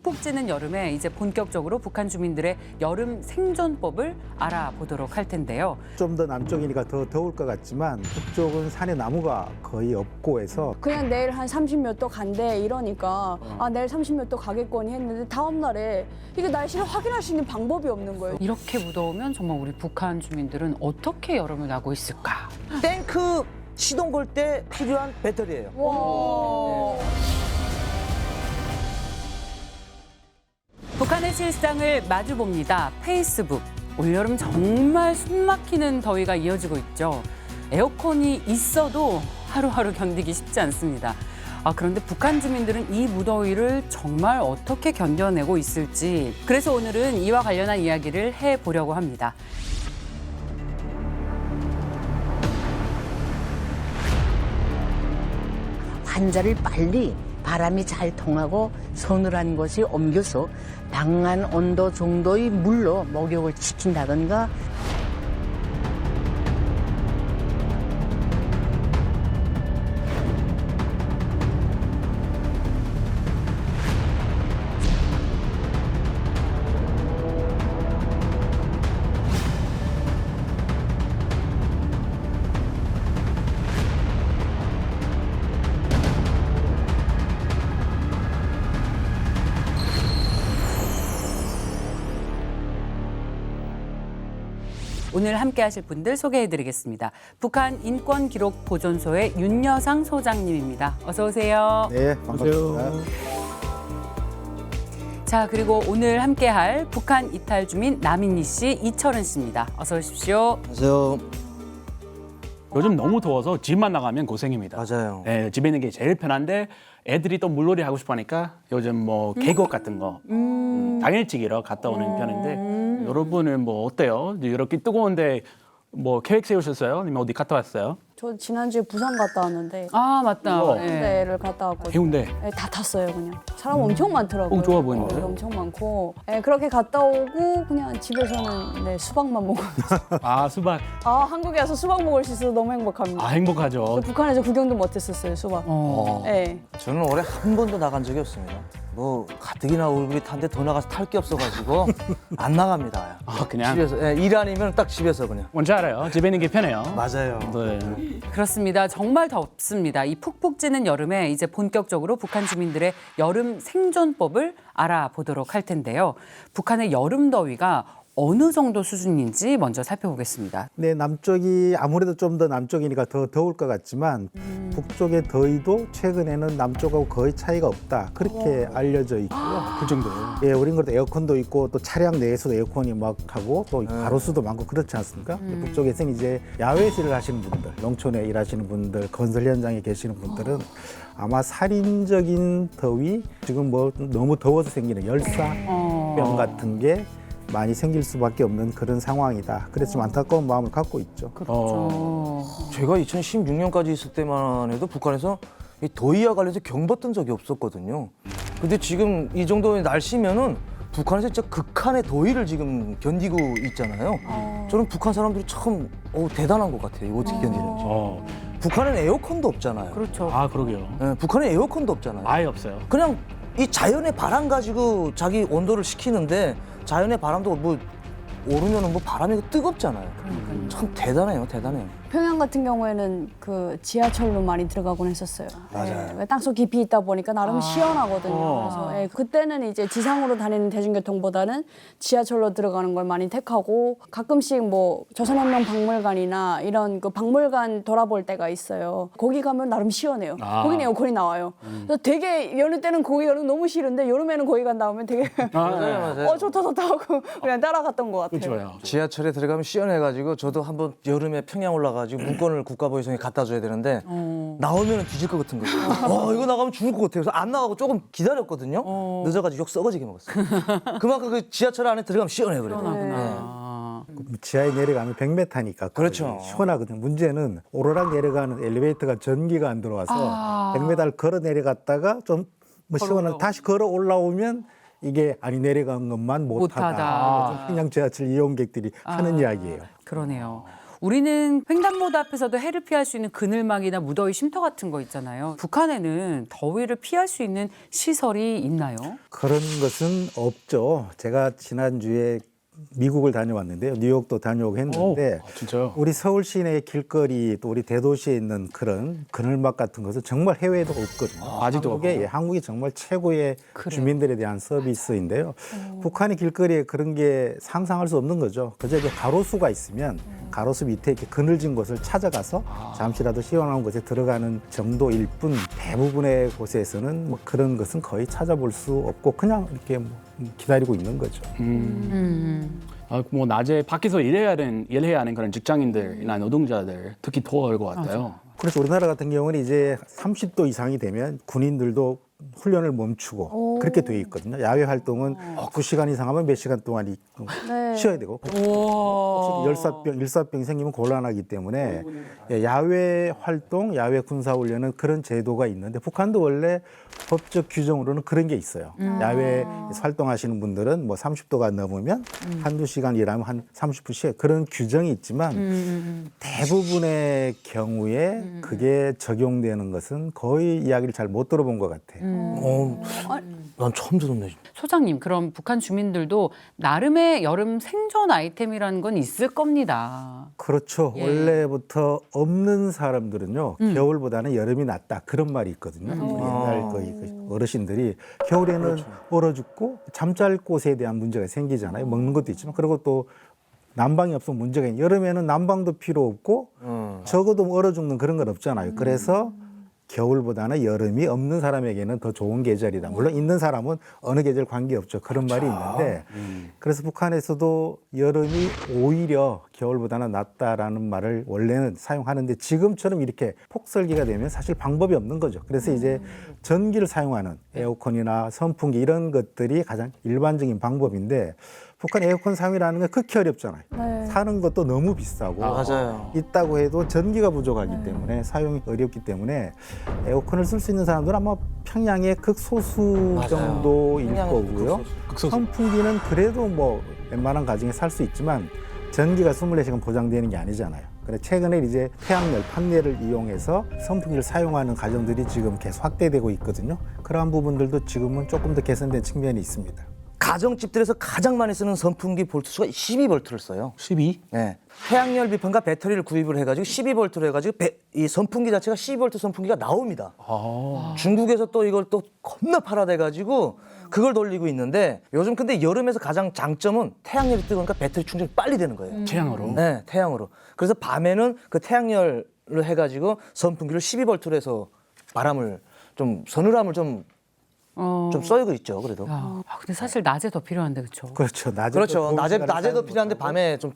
푹푹 찌는 여름에 이제 본격적으로 북한 주민들의 여름 생존법을 알아보도록 할 텐데요. 좀 더 남쪽이니까 더 더울 것 같지만 북쪽은 산에 나무가 거의 없고 해서 그냥 내일 한 30몇 도 간대 이러니까 아 내일 30몇 도 가겠거니 했는데 다음 날에 이게 날씨를 확인할 수 있는 방법이 없는 거예요. 이렇게 무더우면 정말 우리 북한 주민들은 어떻게 여름을 나고 있을까? 탱크 시동 걸 때 필요한 배터리예요. 와. 북한의 실상을 마주봅니다. 페이스북. 올여름 정말 숨막히는 더위가 이어지고 있죠. 에어컨이 있어도 하루하루 견디기 쉽지 않습니다. 그런데 북한 주민들은 이 무더위를 정말 어떻게 견뎌내고 있을지. 그래서 오늘은 이와 관련한 이야기를 해보려고 합니다. 환자를 빨리 바람이 잘 통하고 서늘한 곳에 옮겨서 방한 온도 정도의 물로 목욕을 시킨다든가 오늘 함께 하실 분들 소개해드리겠습니다. 북한 인권기록보존소의 윤여상 소장님입니다. 어서 오세요. 네, 반갑습니다. 자, 그리고 오늘 함께할 북한 이탈 주민 남인희 씨, 이철은 씨입니다. 어서 오십시오. 안녕하세요. 요즘 너무 더워서 집만 나가면 고생입니다. 맞아요. 네, 집에 있는 게 제일 편한데 애들이 또 물놀이 하고 싶어 하니까 요즘 뭐 계곡 같은 거 당일치기로 갔다 오는 편인데 여러분은 뭐 어때요? 이렇게 뜨거운데 뭐 계획 세우셨어요? 아니면 어디 갔다 왔어요? 저 지난주에 부산 갔다 왔는데 아, 맞다. 우와. 예. 해운대를 갔다 왔거든요. 해운대. 네, 다 탔어요 그냥. 사람 엄청 많더라고요. 좋아 보이는데? 엄청 많고. 네, 그렇게 갔다 오고 그냥 집에서는 네, 수박만 먹고. 아, 수박. 아 한국에 와서 수박 먹을 수 있어서 너무 행복합니다. 아, 행복하죠. 북한에서 구경도 못했었어요 수박. 네. 저는 올해 한 번도 나간 적이 없습니다. 뭐 가뜩이나 얼굴이 탄데 더 나가서 탈 게 없어가지고 안 나갑니다. 아, 그냥 집에서 일 아니면 딱 집에서 그냥. 뭔지 알아요. 집에 있는 게 편해요. 맞아요. 네. 그렇습니다. 정말 덥습니다. 이 푹푹 찌는 여름에 이제 본격적으로 북한 주민들의 여름 생존법을 알아보도록 할 텐데요. 북한의 여름 더위가 어느 정도 수준인지 먼저 살펴보겠습니다. 네, 남쪽이 아무래도 좀 더 남쪽이니까 더 더울 것 같지만 북쪽의 더위도 최근에는 남쪽하고 거의 차이가 없다. 그렇게 알려져 있고요. 그 정도. 예, 우린 그래도 에어컨도 있고 또 차량 내에서도 에어컨이 막 하고 또 가로수도 많고 그렇지 않습니까? 북쪽에서는 이제 야외에서 일을 하시는 분들, 농촌에 일하시는 분들, 건설 현장에 계시는 분들은 아마 살인적인 더위, 지금 뭐 너무 더워서 생기는 열사병 같은 게 많이 생길 수밖에 없는 그런 상황이다. 그래서 좀 안타까운 마음을 갖고 있죠. 제가 2016년까지 있을 때만 해도 북한에서 이 더위와 관련해서 경보던 적이 없었거든요. 근데 지금 이 정도의 날씨면은 북한에서 진짜 극한의 더위를 지금 견디고 있잖아요. 저는 북한 사람들이 참 대단한 것 같아요. 이거 어떻게 견디는지. 북한은 에어컨도 없잖아요. 그렇죠. 아, 그러게요. 예, 북한에 에어컨도 없잖아요. 아예 없어요. 그냥 이 자연의 바람 가지고 자기 온도를 식히는데 자연의 바람도 뭐 오르면은 뭐 바람이 뜨겁잖아요. 참 대단해요, 대단해요. 평양 같은 경우에는 그 지하철로 많이 들어가곤 했었어요. 맞아요. 네, 땅속 깊이 있다 보니까 나름 시원하거든요. 그래서 예, 그때는 이제 지상으로 다니는 대중교통보다는 지하철로 들어가는 걸 많이 택하고 가끔씩 뭐 조선혁명 박물관이나 이런 그 박물관 돌아볼 때가 있어요. 거기 가면 나름 시원해요. 거기는 에어컨이 나와요. 그래서 되게 여느 때는 거기 가는 거 너무 싫은데 여름에는 거기 간다 하면 되게 맞아요. 좋다 하고 그냥 따라갔던 것 같아요. 좋아요. 지하철에 들어가면 시원해가지고 저도 한번 여름에 평양 올라가지고 문건을 국가보위성에 갖다 줘야 되는데 나오면 뒤질 것 같은 거예요. 이거 나가면 죽을 것 같아요. 그래서 안 나가고 조금 기다렸거든요. 늦어가지고 욕 썩어지게 먹었어요. 그만큼 그 지하철 안에 들어가면 시원해요. 그래도. 지하에 내려가면 100m니까 그렇죠. 시원하거든요. 문제는 오르락 내려가는 엘리베이터가 전기가 안 들어와서 100m를 걸어 내려갔다가 좀 뭐 시원한 다시 걸어 올라오면 이게 아니 내려간 것만 못하다. 좀 평양 지하철 이용객들이 하는 이야기예요. 그러네요. 우리는 횡단보도 앞에서도 해를 피할 수 있는 그늘막이나 무더위 쉼터 같은 거 있잖아요. 북한에는 더위를 피할 수 있는 시설이 있나요? 그런 것은 없죠. 제가 지난주에 미국을 다녀왔는데요. 뉴욕도 다녀오고 했는데 진짜요? 우리 서울 시내 길거리 또 우리 대도시에 있는 그런 그늘막 같은 것은 정말 해외에도 없거든요. 아직도 한국이 정말 최고의 그래요? 주민들에 대한 서비스인데요. 북한의 길거리에 그런 게 상상할 수 없는 거죠. 그저 이제 가로수가 있으면 가로수 밑에 이렇게 그늘진 곳을 찾아가서 잠시라도 시원한 곳에 들어가는 정도일 뿐 대부분의 곳에서는 뭐 그런 것은 거의 찾아볼 수 없고 그냥 이렇게 뭐 기다리고 있는 거죠. 뭐 낮에 밖에서 일해야 하는 그런 직장인들이나 노동자들 특히 더울 것 같아요. 그래서 우리나라 같은 경우는 이제 30도 이상이 되면 군인들도 훈련을 멈추고 그렇게 돼 있거든요. 야외 활동은 9시간 이상 하면 몇 시간 동안 네. 쉬어야 되고 혹시 일사병이 생기면 곤란하기 때문에 야외 활동, 야외 군사훈련은 그런 제도가 있는데 북한도 원래 법적 규정으로는 그런 게 있어요. 야외에서 활동하시는 분들은 뭐 30도가 넘으면 한두 시간 일하면 한 30분 쉬어요. 그런 규정이 있지만 대부분의 경우에 그게 적용되는 것은 거의 이야기를 잘 못 들어본 것 같아요. 난 처음 들었네. 소장님, 그럼 북한 주민들도 나름의 여름 생존 아이템이라는 건 있을 겁니다. 그렇죠. 예. 원래부터 없는 사람들은요, 겨울보다는 여름이 낫다. 그런 말이 있거든요. 우리 옛날 그 어르신들이 겨울에는 얼어 죽고 잠잘 곳에 대한 문제가 생기잖아요. 먹는 것도 있지만, 그리고 또 난방이 없으면 문제가 있는 여름에는 난방도 필요 없고 적어도 얼어 죽는 그런 건 없잖아요. 그래서 겨울보다는 여름이 없는 사람에게는 더 좋은 계절이다. 물론 있는 사람은 어느 계절 관계없죠. 그런 말이 있는데 그래서 북한에서도 여름이 오히려 겨울보다는 낫다라는 말을 원래는 사용하는데 지금처럼 이렇게 폭설기가 되면 사실 방법이 없는 거죠. 그래서 이제 전기를 사용하는 에어컨이나 선풍기 이런 것들이 가장 일반적인 방법인데 북한 에어컨 사용이라는 건 극히 어렵잖아요. 네. 사는 것도 너무 비싸고 맞아요. 있다고 해도 전기가 부족하기 때문에 사용이 어렵기 때문에 에어컨을 쓸 수 있는 사람들은 아마 평양의 극소수 맞아요. 정도일 평양의 거고요. 극소수. 선풍기는 그래도 뭐 웬만한 가정에 살 수 있지만 전기가 24시간 보장되는 게 아니잖아요. 그래 최근에 이제 태양열 판넬을 이용해서 선풍기를 사용하는 가정들이 지금 계속 확대되고 있거든요. 그러한 부분들도 지금은 조금 더 개선된 측면이 있습니다. 가정집들에서 가장 많이 쓰는 선풍기 볼트수가 12볼트를 써요. 12? 네. 태양열 비판과 배터리를 구입을 해가지고 12볼트로 해가지고 이 선풍기 자체가 12볼트 선풍기가 나옵니다. 중국에서 또 이걸 또 겁나 팔아대가지고 그걸 돌리고 있는데 요즘 근데 여름에서 가장 장점은 태양열이 뜨거우니까 배터리 충전이 빨리 되는 거예요. 태양으로? 네, 태양으로. 그래서 밤에는 그 태양열로 해가지고 선풍기를 12볼트로 해서 바람을 좀 서늘함을 좀 쏘이고 있죠. 그래도. 근데 사실 낮에 더 필요한데, 그렇죠? 그렇죠. 그렇죠. 낮에도 사용하는 필요한데 밤에 좀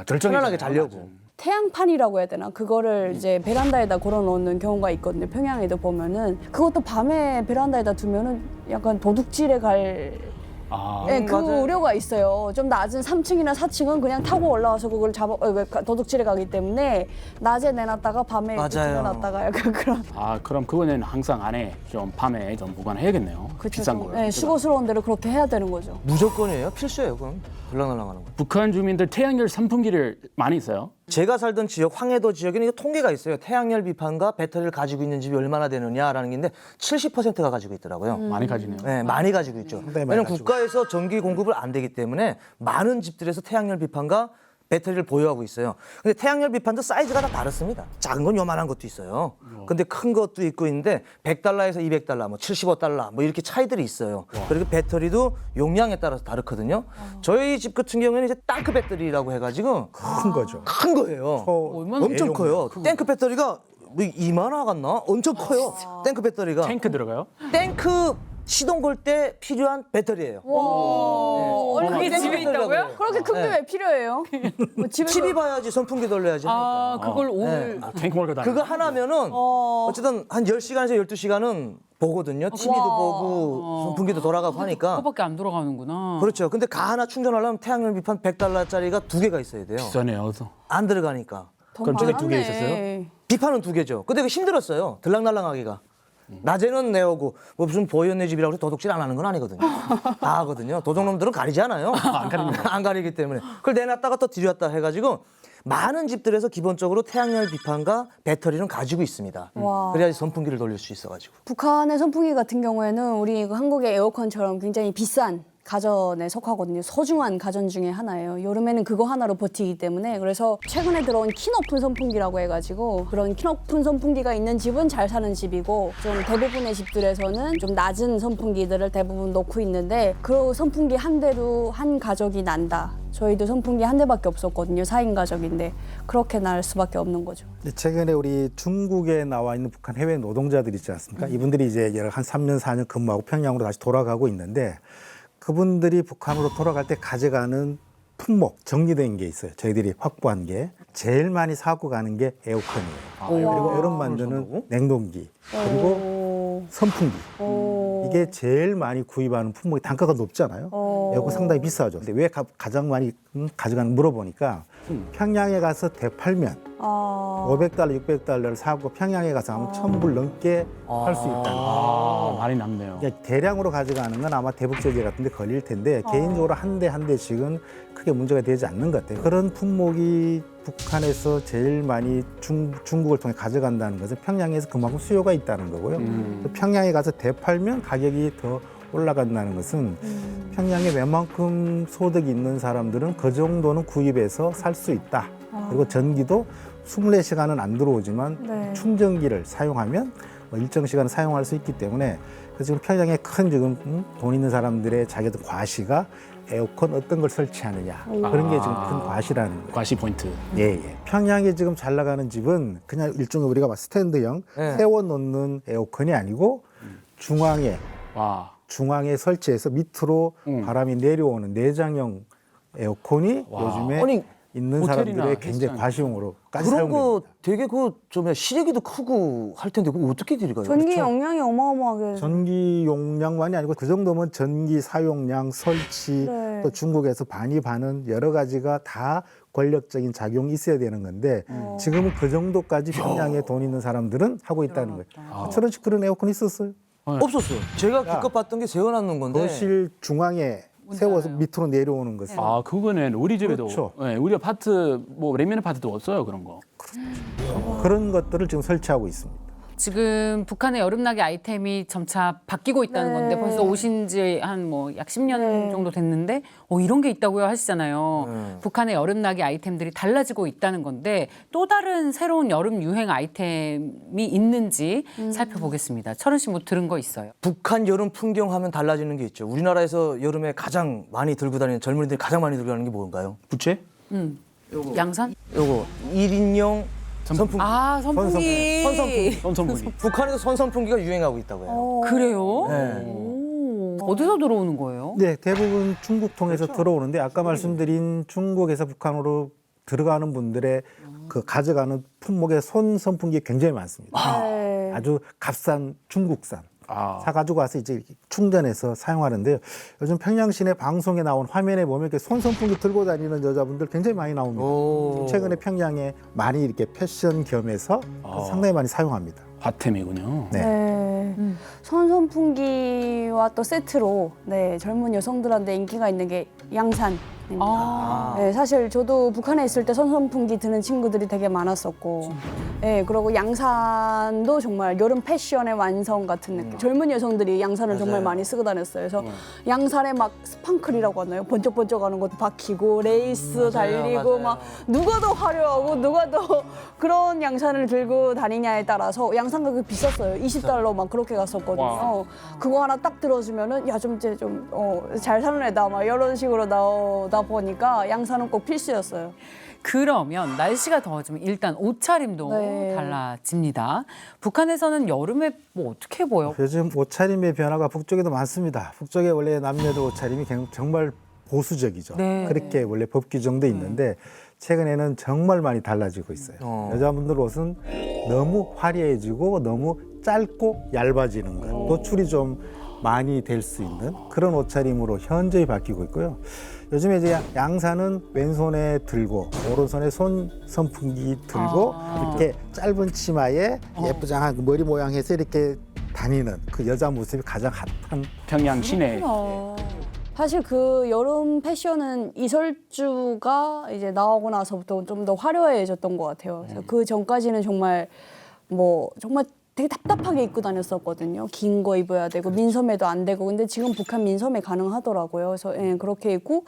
절정이 편안하게 자려고. 태양판이라고 해야 되나? 그거를 이제 베란다에다 걸어놓는 경우가 있거든요. 평양에도 보면은 그것도 밤에 베란다에다 두면은 약간 도둑질에 갈 네, 그 맞아요. 우려가 있어요. 좀 낮은 3층이나 4층은 그냥 타고 올라와서 그걸 도둑질에 가기 때문에 낮에 내놨다가 밤에 맞아요. 들여놨다가 약간 그런 그럼 그거는 항상 안에 좀 밤에 좀 보관해야겠네요. 비싼 좀, 걸. 네, 수고스러운 대로 그렇게 해야 되는 거죠. 무조건이에요. 필수예요. 그럼 들락날락하는 거. 북한 주민들 태양열 선풍기를 많이 써요. 제가 살던 지역 황해도 지역에는 이거 통계가 있어요. 태양열 비판과 배터리를 가지고 있는 집이 얼마나 되느냐라는 게 있는데 70%가 가지고 있더라고요. 많이 가지네요. 네, 많이 가지고 있죠. 상당히 많이 왜냐면 가지고 국가에서 전기 공급을 안 되기 때문에 많은 집들에서 태양열 비판과 배터리를 보유하고 있어요. 근데 태양열 비판도 사이즈가 다 다릅니다. 작은 건 요만한 것도 있어요. 근데 큰 것도 있고 있는데 100달러에서 200달러, 뭐 75달러 뭐 이렇게 차이들이 있어요. 그리고 배터리도 용량에 따라서 다르거든요. 저희 집 같은 경우에는 이제 땅크 배터리라고 해가지고 큰 거죠. 큰 거예요. 얼마나 엄청 커요. 탱크 배터리가 뭐 2만 원 같나? 엄청 커요. 탱크 배터리가. 탱크 들어가요? 탱크 시동 걸 때 필요한 배터리예요. 그게 집에 있다고요? 그렇게 큰 게 왜 필요해요? 뭐 집에서 TV 봐야지 선풍기 돌려야지 하니까. 그걸 올 탱크 몰고 다니. 그거 하나면은 어쨌든 한 10시간에서 12시간은 보거든요. TV도 보고 선풍기도 돌아가고 하니까. 그거밖에 안 돌아가는구나. 그렇죠. 근데 가 하나 충전하려면 태양열 비판 100달러짜리가 2개가 있어요 돼요. 비싸네요. 안 들어가니까. 돈 그럼 저게 2개 많았네. 있었어요? 비판은 2개죠. 근데 그 힘들었어요. 들락날락하기가. 낮에는 내오고 뭐 무슨 보이언니 집이라고 해서 도둑질 안 하는 건 아니거든요. 다 하거든요. 도둑놈들은 가리지 않아요. 안 가립니다. 안 가리기 때문에. 그걸 내놨다가 또 들여왔다 해가지고 많은 집들에서 기본적으로 태양열 비판과 배터리는 가지고 있습니다. 와. 그래야지 선풍기를 돌릴 수 있어가지고. 북한의 선풍기 같은 경우에는 우리 한국의 에어컨처럼 굉장히 비싼 가전에 속하거든요. 소중한 가전 중에 하나예요. 여름에는 그거 하나로 버티기 때문에. 그래서 최근에 들어온 키 높은 선풍기라고 해가지고 그런 키 높은 선풍기가 있는 집은 잘 사는 집이고 좀 대부분의 집들에서는 좀 낮은 선풍기들을 대부분 놓고 있는데 그 선풍기 한 대로 한 가족이 난다. 저희도 선풍기 한 대밖에 없었거든요. 4인 가족인데 그렇게 날 수밖에 없는 거죠. 최근에 우리 중국에 나와 있는 북한 해외 노동자들 있지 않습니까? 이분들이 이제 한 3년, 4년 근무하고 평양으로 다시 돌아가고 있는데 그분들이 북한으로 돌아갈 때 가져가는 품목 정리된 게 있어요. 저희들이 확보한 게 제일 많이 사고 가는 게 에어컨이에요. 그리고 여름 만드는 냉동기 그리고 선풍기. 이게 제일 많이 구입하는 품목이 단가가 높잖아요. 에어컨 상당히 비싸죠. 근데 왜 가장 많이 가져가는 물어보니까 평양에 가서 되팔면 500달러, 600달러를 사고 평양에 가서 하면 1,000불 넘게 할 수 있다는 거예요. 많이 남네요. 그러니까 대량으로 가져가는 건 아마 대북제재 같은 데 걸릴 텐데 개인적으로 한 대 한 대씩은 크게 문제가 되지 않는 것 같아요. 그런 품목이 북한에서 제일 많이 중국을 통해 가져간다는 것은 평양에서 그만큼 수요가 있다는 거고요. 평양에 가서 되팔면 가격이 더 올라간다는 것은 평양에 웬만큼 소득이 있는 사람들은 그 정도는 구입해서 살 수 있다. 그리고 전기도 24시간은 안 들어오지만 네. 충전기를 사용하면 일정 시간 사용할 수 있기 때문에 그래서 지금 평양에 큰 지금 돈 있는 사람들의 자기들 과시가 에어컨 어떤 걸 설치하느냐 그런 게 지금 큰 과시라는 거예요. 과시 포인트. 예, 예. 평양에 지금 잘 나가는 집은 그냥 일종의 우리가 막 스탠드형 네. 세워놓는 에어컨이 아니고 와. 중앙에 설치해서 밑으로 바람이 내려오는 내장형 에어컨이 요즘에 아니, 있는 호텔이나 사람들의 굉장히 헬스장. 과시용으로까지 그런 거 사용됩니다. 되게 좀 시래기도 크고 할 텐데 그거 어떻게 들어가요? 전기 용량이 어마어마하게. 전기 용량만이 아니고 그 정도면 전기 사용량, 설치, 네. 또 중국에서 반입하는 여러 가지가 다 권력적인 작용이 있어야 되는 건데 지금은 그 정도까지 평양에 돈 있는 사람들은 하고 있다는 거예요. 저런식 그런 에어컨 있었어요. 없었어요. 제가 기껏 봤던 게 세워놨는 건데. 거실 중앙에 세워서 밑으로 내려오는 것은 아, 그거는 우리 집에도, 그렇죠. 네, 우리 아파트, 뭐, 레미안 아파트도 없어요, 그런 거. 그런 것들을 지금 설치하고 있습니다. 지금 북한의 여름나기 아이템이 점차 바뀌고 있다는 네. 건데 벌써 오신 지 한 뭐 약 10년 정도 됐는데 이런 게 있다고요 하시잖아요. 북한의 여름나기 아이템들이 달라지고 있다는 건데 또 다른 새로운 여름 유행 아이템이 있는지 살펴보겠습니다. 철은 씨 뭐 들은 거 있어요? 북한 여름 풍경 하면 달라지는 게 있죠. 우리나라에서 여름에 가장 많이 들고 다니는 젊은이들이 가장 많이 들고 다니는 게 뭔가요? 부채? 양산? 요거 1인용 선풍기. 아, 선풍기. 선선풍기. 선풍기. 북한에서 선선풍기가 유행하고 있다고 해요. 그래요? 네. 오. 어디서 들어오는 거예요? 네, 대부분 중국 통해서 들어오는데 아까 말씀드린 중국에서 북한으로 들어가는 분들의 그 가져가는 품목의 손 선풍기 굉장히 많습니다. 네. 아주 값싼 중국산. 아. 사가지고 와서 이제 이렇게 충전해서 사용하는데요. 요즘 평양시내 방송에 나온 화면에 보면 이렇게 손 선풍기 들고 다니는 여자분들 굉장히 많이 나옵니다. 오. 최근에 평양에 많이 이렇게 패션 겸해서 상당히 많이 사용합니다. 핫템이군요. 네. 네. 선선풍기와 또 세트로 네, 젊은 여성들한테 인기가 있는 게 양산입니다. 네, 사실 저도 북한에 있을 때 선선풍기 드는 친구들이 되게 많았었고, 네, 그리고 양산도 정말 여름 패션의 완성 같은 느낌. 젊은 여성들이 양산을 정말 많이 쓰고 다녔어요. 그래서 양산에 막 스판클이라고 하나요? 번쩍번쩍하는 것도 박히고 레이스 달리고 막 누가 더 화려하고 누가 더 그런 양산을 들고 다니냐에 따라서 양산 가격이 비쌌어요. 20달러 막 그렇게 갔었거든요. 와. 그거 하나 딱 들어주면은 야 좀 이제 좀 잘 사는 애다 막 이런 식으로 나오다 보니까 양산은 꼭 필수였어요. 그러면 날씨가 더워지면 일단 옷차림도 네. 달라집니다. 북한에서는 여름에 뭐 어떻게 보여? 요즘 옷차림의 변화가 북쪽에도 많습니다. 북쪽에 원래 남녀들 옷차림이 정말 보수적이죠. 네. 그렇게 원래 법 규정도 있는데 최근에는 정말 많이 달라지고 있어요. 여자분들 옷은 너무 화려해지고 너무 짧고 얇아지는 것, 노출이 좀 많이 될 수 있는 그런 옷차림으로 현저히 바뀌고 있고요. 요즘에 이제 양산은 왼손에 들고 오른손에 손 선풍기 들고 이렇게 짧은 치마에 예쁘장한 그 머리 모양 해서 이렇게 다니는 그 여자 모습이 가장 핫한. 평양 시내. 사실 그 여름 패션은 이설주가 이제 나오고 나서부터 좀 더 화려해졌던 것 같아요. 그래서 그 전까지는 정말 정말 되게 답답하게 입고 다녔었거든요. 긴 거 입어야 되고 민소매도 안 되고. 근데 지금 북한 민소매 가능하더라고요. 그래서 그렇게 입고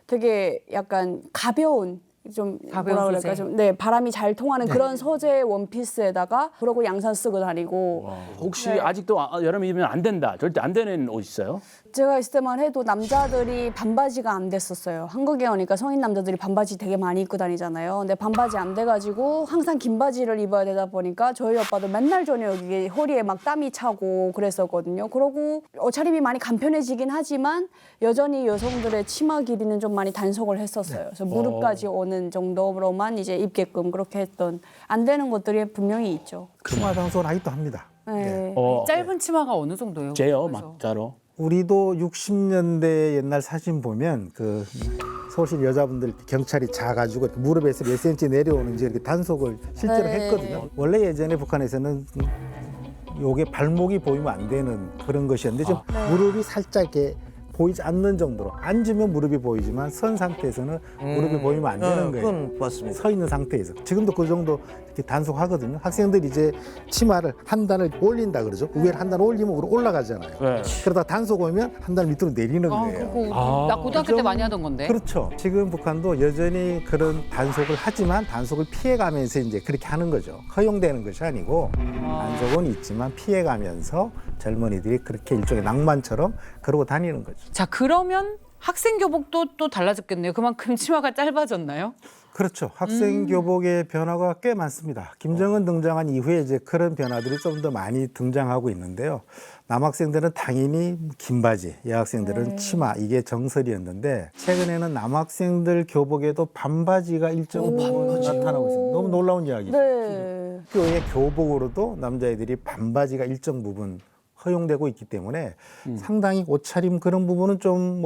되게 약간 가벼운 좀 가벼운 뭐라 소재. 그럴까 좀 바람이 잘 통하는 그런 소재 원피스에다가 그러고 양산 쓰고 다니고. 혹시 아직도 여름 입으면 안 된다, 절대 안 되는 옷 있어요? 제가 있을 때만 해도 남자들이 반바지가 안 됐었어요. 한국에 오니까 성인 남자들이 반바지 되게 많이 입고 다니잖아요. 근데 반바지 안 돼가지고 항상 긴 바지를 입어야 되다 보니까 저희 오빠도 맨날 저녁에 허리에 막 땀이 차고 그랬었거든요. 그러고 옷차림이 많이 간편해지긴 하지만 여전히 여성들의 치마 길이는 좀 많이 단속을 했었어요. 그래서 무릎까지 오는 정도로만 이제 입게끔 그렇게 했던 안 되는 것들이 분명히 있죠. 치마 단속은 아직도 합니다. 네. 짧은 치마가 어느 정도예요? 제요, 그래서. 막자로. 우리도 60년대 옛날 사진 보면 그 서울시 여자분들 경찰이 자가지고 무릎에서 몇 센치 내려오는지 이렇게 단속을 실제로 네. 했거든요. 원래 예전에 북한에서는 요게 발목이 보이면 안 되는 그런 것이었는데 지금 무릎이 살짝 이렇게 보이지 않는 정도로 앉으면 무릎이 보이지만 선 상태에서는 무릎이 보이면 안 되는 거예요. 그건 맞습니다. 서 있는 상태에서 지금도 그 정도 이렇게 단속하거든요. 학생들이 이제 치마를 한 단을 올린다 그러죠. 위에 한 단 올리면 위로 올라가잖아요. 네. 그러다 단속 오면 한 단 밑으로 내리는 거예요. 그거 나 고등학교 때 많이 하던 건데. 그렇죠. 지금 북한도 여전히 그런 단속을 하지만 단속을 피해가면서 이제 그렇게 하는 거죠. 허용되는 것이 아니고 단속은 있지만 피해가면서 젊은이들이 그렇게 일종의 낭만처럼 그러고 다니는 거죠. 자, 그러면 학생 교복도 또 달라졌겠네요. 그만큼 치마가 짧아졌나요? 그렇죠. 학생 교복의 변화가 꽤 많습니다. 김정은 등장한 이후에 이제 그런 변화들이 좀 더 많이 등장하고 있는데요. 남학생들은 당연히 긴 바지, 여학생들은 치마 이게 정설이었는데 최근에는 남학생들 교복에도 반바지가 일정부분 나타나고 있습니다. 너무 놀라운 이야기죠. 네. 학교의 교복으로도 남자애들이 반바지가 일정 부분 허용되고 있기 때문에 상당히 옷차림 그런 부분은 좀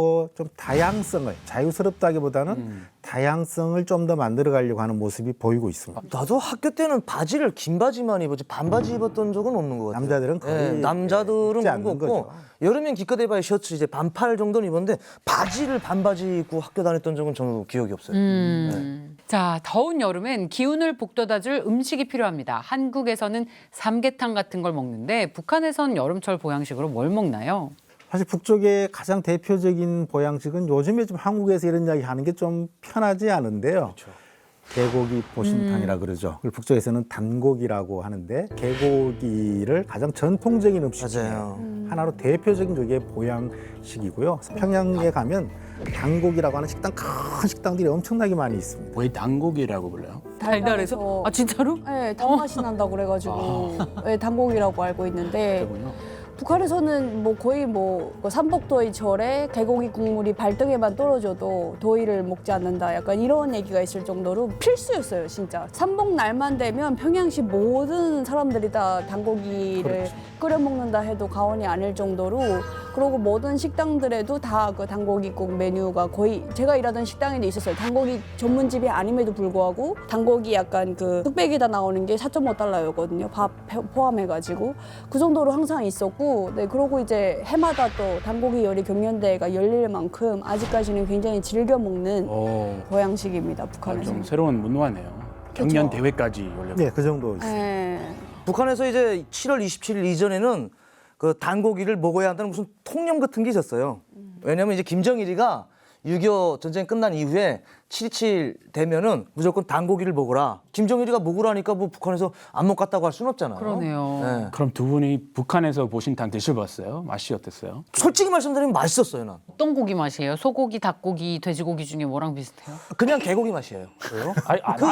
다양성을 자유스럽다기보다는 다양성을 좀 더 만들어 가려고 하는 모습이 보이고 있습니다. 나도 학교 때는 바지를 긴 바지만 입었지 반바지 입었던 적은 없는 것 같아요. 남자들은 거의 남자들은 입지 그런 거 않는 없고 거죠. 여름엔 기껏 해봐야 셔츠 이제 반팔 정도는 입었는데 바지를 반바지 입고 학교 다녔던 적은 저는 기억이 없어요. 자, 더운 여름엔 기운을 북돋아줄 음식이 필요합니다. 한국에서는 삼계탕 같은 걸 먹는데 북한에선 여름철 보양식으로 뭘 먹나요? 사실 북쪽의 가장 대표적인 보양식은 요즘에 좀 한국에서 이런 이야기 하는 게 좀 편하지 않은데요. 개고기 보신탕이라 그러죠. 그리고 북쪽에서는 단고기라고 하는데 개고기를 가장 전통적인 음식 중에 맞아요. 하나로 대표적인 쪽의 보양식이고요. 평양에 가면 단고기라고 하는 식당 큰 식당들이 엄청나게 많이 있습니다. 왜 단고기라고 불러요? 달달해서? 아, 진짜로? 네, 단맛이 난다고 그래가지고 네, 단고기라고 알고 있는데 그렇군요. 북한에서는 거의 삼복더위철에 개고기 국물이 발등에만 떨어져도 더위를 먹지 않는다 약간 이런 얘기가 있을 정도로 필수였어요 진짜. 삼복 날만 되면 평양시 모든 사람들이 다 단고기를 끓여 먹는다 해도 과언이 아닐 정도로 그리고 모든 식당들에도 다 그 단고기국 메뉴가 거의 제가 일하던 식당에도 있었어요. 단고기 전문집이 아님에도 불구하고 단고기 약간 그 흑백에다 나오는 게 4.5달러였거든요. 밥 포함해가지고 그 정도로 항상 있었고 네 그러고 이제 해마다 또 단고기 요리 경연대회가 열릴 만큼 아직까지는 굉장히 즐겨 먹는 보양식입니다. 북한에서. 좀 새로운 문화네요. 경연 대회까지 열려. 네, 그 정도. 네. 북한에서 이제 7월 27일 이전에는 그 단고기를 먹어야 한다는 무슨 통념 같은 게 있었어요. 왜냐하면 이제 김정일이가 6.25 전쟁 끝난 이후에 7.27 되면은 무조건 단고기를 먹어라. 김정일이가 먹으라니까 뭐 북한에서 안 먹겠다고 할 수는 없잖아요. 그러네요. 네. 그럼 두 분이 북한에서 보신탕 드셔봤어요? 맛이 어땠어요? 솔직히 말씀드리면 맛있었어요, 난. 어떤 고기 맛이에요? 소고기, 닭고기, 돼지고기 중에 뭐랑 비슷해요? 그냥 개고기 맛이에요. 왜요?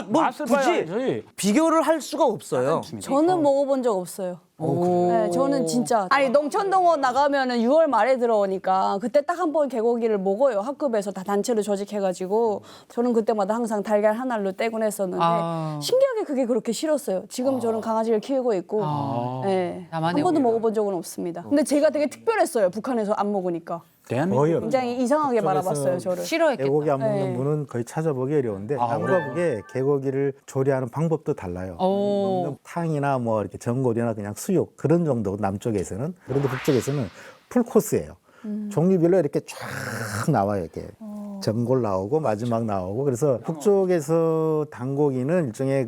맛을 굳이 봐야지. 비교를 할 수가 없어요. 저는 먹어본 적 없어요. 네, 저는 진짜 농천동원 나가면은 6월 말에 들어오니까 그때 딱 한 번 개고기를 먹어요. 학급에서 다 단체로 조직해가지고 저는 그때마다 항상 달걀 한 알로 떼곤 했었는데 신기하게 그게 그렇게 싫었어요. 지금 저는 강아지를 키우고 있고 네, 한 나만의 번도 오해가. 먹어본 적은 없습니다. 근데 제가 되게 특별했어요. 북한에서 안 먹으니까 대한민국 거의 굉장히 이상하게 바라봤어요. 저를. 싫어했겠다. 개고기 안 먹는 네. 분은 거의 찾아보기 어려운데 남과 북의 개고기를 조리하는 방법도 달라요. 오. 먹는 탕이나 뭐 이렇게 전골이나 그냥 수육 그런 정도 남쪽에서는 그런데 북쪽에서는 풀코스예요. 종류별로 이렇게 쫙 쫙 나와요, 이게. 전골 나오고 마지막 나오고 그래서 북쪽에서 당고기는 일종의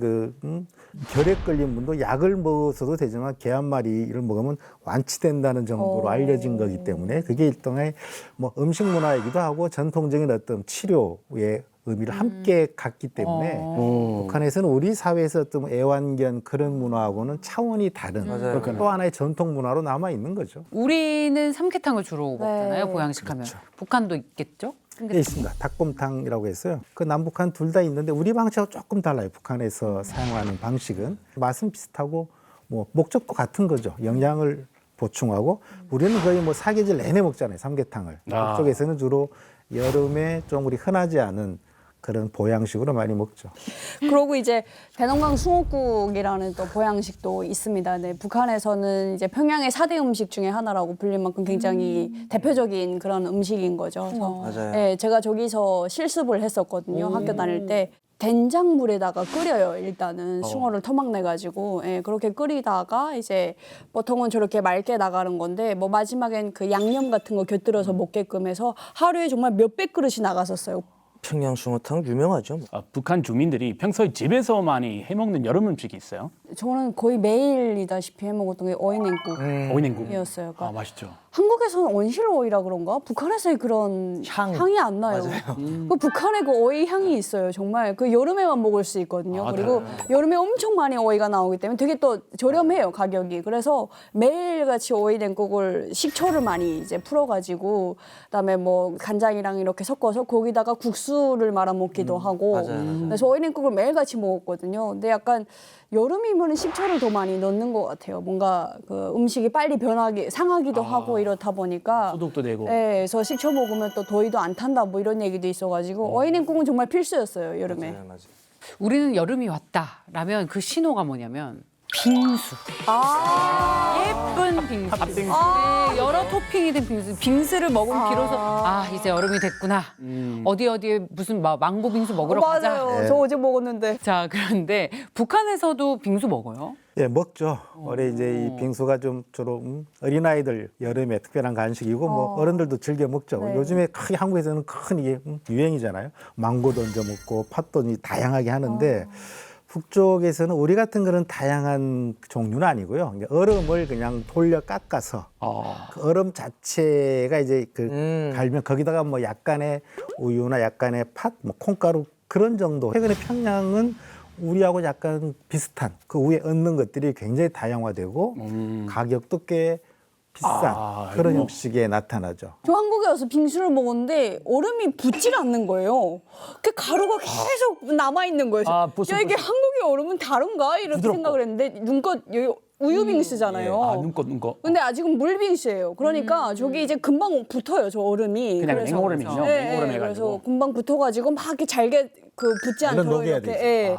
결핵 걸린 분도 약을 먹어서도 되지만 개 한 마리를 먹으면 완치된다는 정도로 알려진 거기 때문에 그게 일종의 뭐 음식 문화이기도 하고 전통적인 어떤 치료의 의미를 함께 갖기 때문에 북한에서는 우리 사회에서 어떤 애완견 그런 문화하고는 차원이 다른 맞아요. 또 하나의 전통 문화로 남아 있는 거죠. 우리는 삼계탕을 주로 먹잖아요. 보양식 하면. 북한도 있겠죠? 네, 있습니다. 닭곰탕이라고 했어요. 그 남북한 둘 다 있는데 우리 방식하고 조금 달라요. 북한에서 사용하는 방식은 맛은 비슷하고 뭐 목적도 같은 거죠. 영양을 보충하고 우리는 거의 뭐 사계절 내내 먹잖아요. 삼계탕을. 아. 북쪽에서는 주로 여름에 좀 우리 흔하지 않은 그런 보양식으로 많이 먹죠. 그러고 이제 대동강 숭어국이라는 또 보양식도 있습니다. 네, 북한에서는 이제 평양의 4대 음식 중에 하나라고 불릴 만큼 굉장히 대표적인 그런 음식인 거죠. 그래서 맞아요. 네, 제가 저기서 실습을 했었거든요. 학교 다닐 때. 된장물에다가 끓여요. 일단은 숭어를 토막 내가지고 그렇게 끓이다가 이제 보통은 저렇게 맑게 나가는 건데 뭐 마지막엔 그 양념 같은 거 곁들여서 먹게끔 해서 하루에 정말 몇백 그릇이 나갔었어요. 평양 숭어탕 유명하죠. 북한 주민들이 평소에 집에서 많이 해먹는 여름 음식이 있어요. 저는 거의 매일이다시피 해먹었던 게 어인냉국. 오이냉국. 이었어요. 그러니까 맛있죠. 한국에서는 온실오이라 그런가? 북한에서의 그런 향이 안 나요. 그 북한에 그 어이 향이 있어요. 정말 그 여름에만 먹을 수 있거든요. 그리고 여름에 엄청 많이 어이가 나오기 때문에 되게 또 저렴해요, 가격이. 그래서 매일같이 어이 냉국을 식초를 많이 이제 풀어가지고 그다음에 뭐 간장이랑 이렇게 섞어서 거기다가 국수를 말아 먹기도 하고. 맞아요. 그래서 어이 냉국을 매일같이 먹었거든요. 근데 약간 여름이면 식초를 더 많이 넣는 것 같아요. 뭔가 그 음식이 빨리 상하기도 하고 이렇다 보니까. 소독도 되고. 네, 그래서 식초 먹으면 또 더위도 안 탄다 뭐 이런 얘기도 있어가지고 어인냉국은 정말 필수였어요, 여름에. 맞아요. 우리는 여름이 왔다라면 그 신호가 뭐냐면 빙수. 예쁜 빙수. 네, 여러 토핑이 된 빙수. 빙수를 먹으면 비로소 이제 여름이 됐구나. 어디에 무슨 망고 빙수 먹으러 가자. 맞아요. 저 어제 먹었는데. 자, 그런데 북한에서도 빙수 먹어요? 예, 먹죠. 올해 이제 이 빙수가 좀 주로 어린아이들 여름에 특별한 간식이고 뭐 어른들도 즐겨 먹죠. 네. 요즘에 크게 한국에서는 큰 이게 유행이잖아요. 망고도 얹어 먹고 팥도 다양하게 하는데 북쪽에서는 우리 같은 그런 다양한 종류는 아니고요. 이제 얼음을 그냥 돌려 깎아서 그 얼음 자체가 이제 갈면 거기다가 뭐 약간의 우유나 약간의 팥, 뭐 콩가루 그런 정도. 최근에 평양은 우리하고 약간 비슷한 그 위에 얹는 것들이 굉장히 다양화되고 가격도 꽤 비싼 그런 이거. 형식에 나타나죠. 저 한국에 와서 빙수를 먹었는데 얼음이 붙질 않는 거예요. 그 가루가 계속 남아있는 거예요. 아, 야, 이게 한국의 얼음은 다른가? 이렇게 부드럽고. 생각을 했는데 눈꽃 여기 우유 빙수잖아요. 눈꽃. 근데 아직은 물 빙수예요. 그러니까 저기 이제 금방 붙어요, 저 얼음이. 그냥 그래서. 냉얼음이죠. 냉얼음 해가지고. 그래서 금방 붙어가지고 막 이렇게 잘게 붙지 얼른 않도록 녹여야 이렇게 되죠.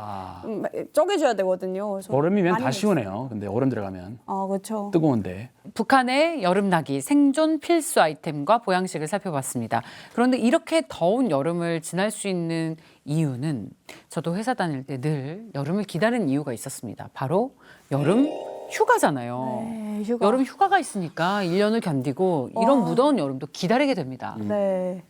쪼개줘야 되거든요. 그래서 얼음이면 많이 다 시원해요. 근데 얼음 들어가면 그렇죠. 뜨거운데. 북한의 여름나기 생존 필수 아이템과 보양식을 살펴봤습니다. 그런데 이렇게 더운 여름을 지날 수 있는 이유는 저도 회사 다닐 때 늘 여름을 기다리는 이유가 있었습니다. 바로 여름 휴가잖아요. 네, 휴가. 여름 휴가가 있으니까 1년을 견디고 이런 무더운 여름도 기다리게 됩니다. 네.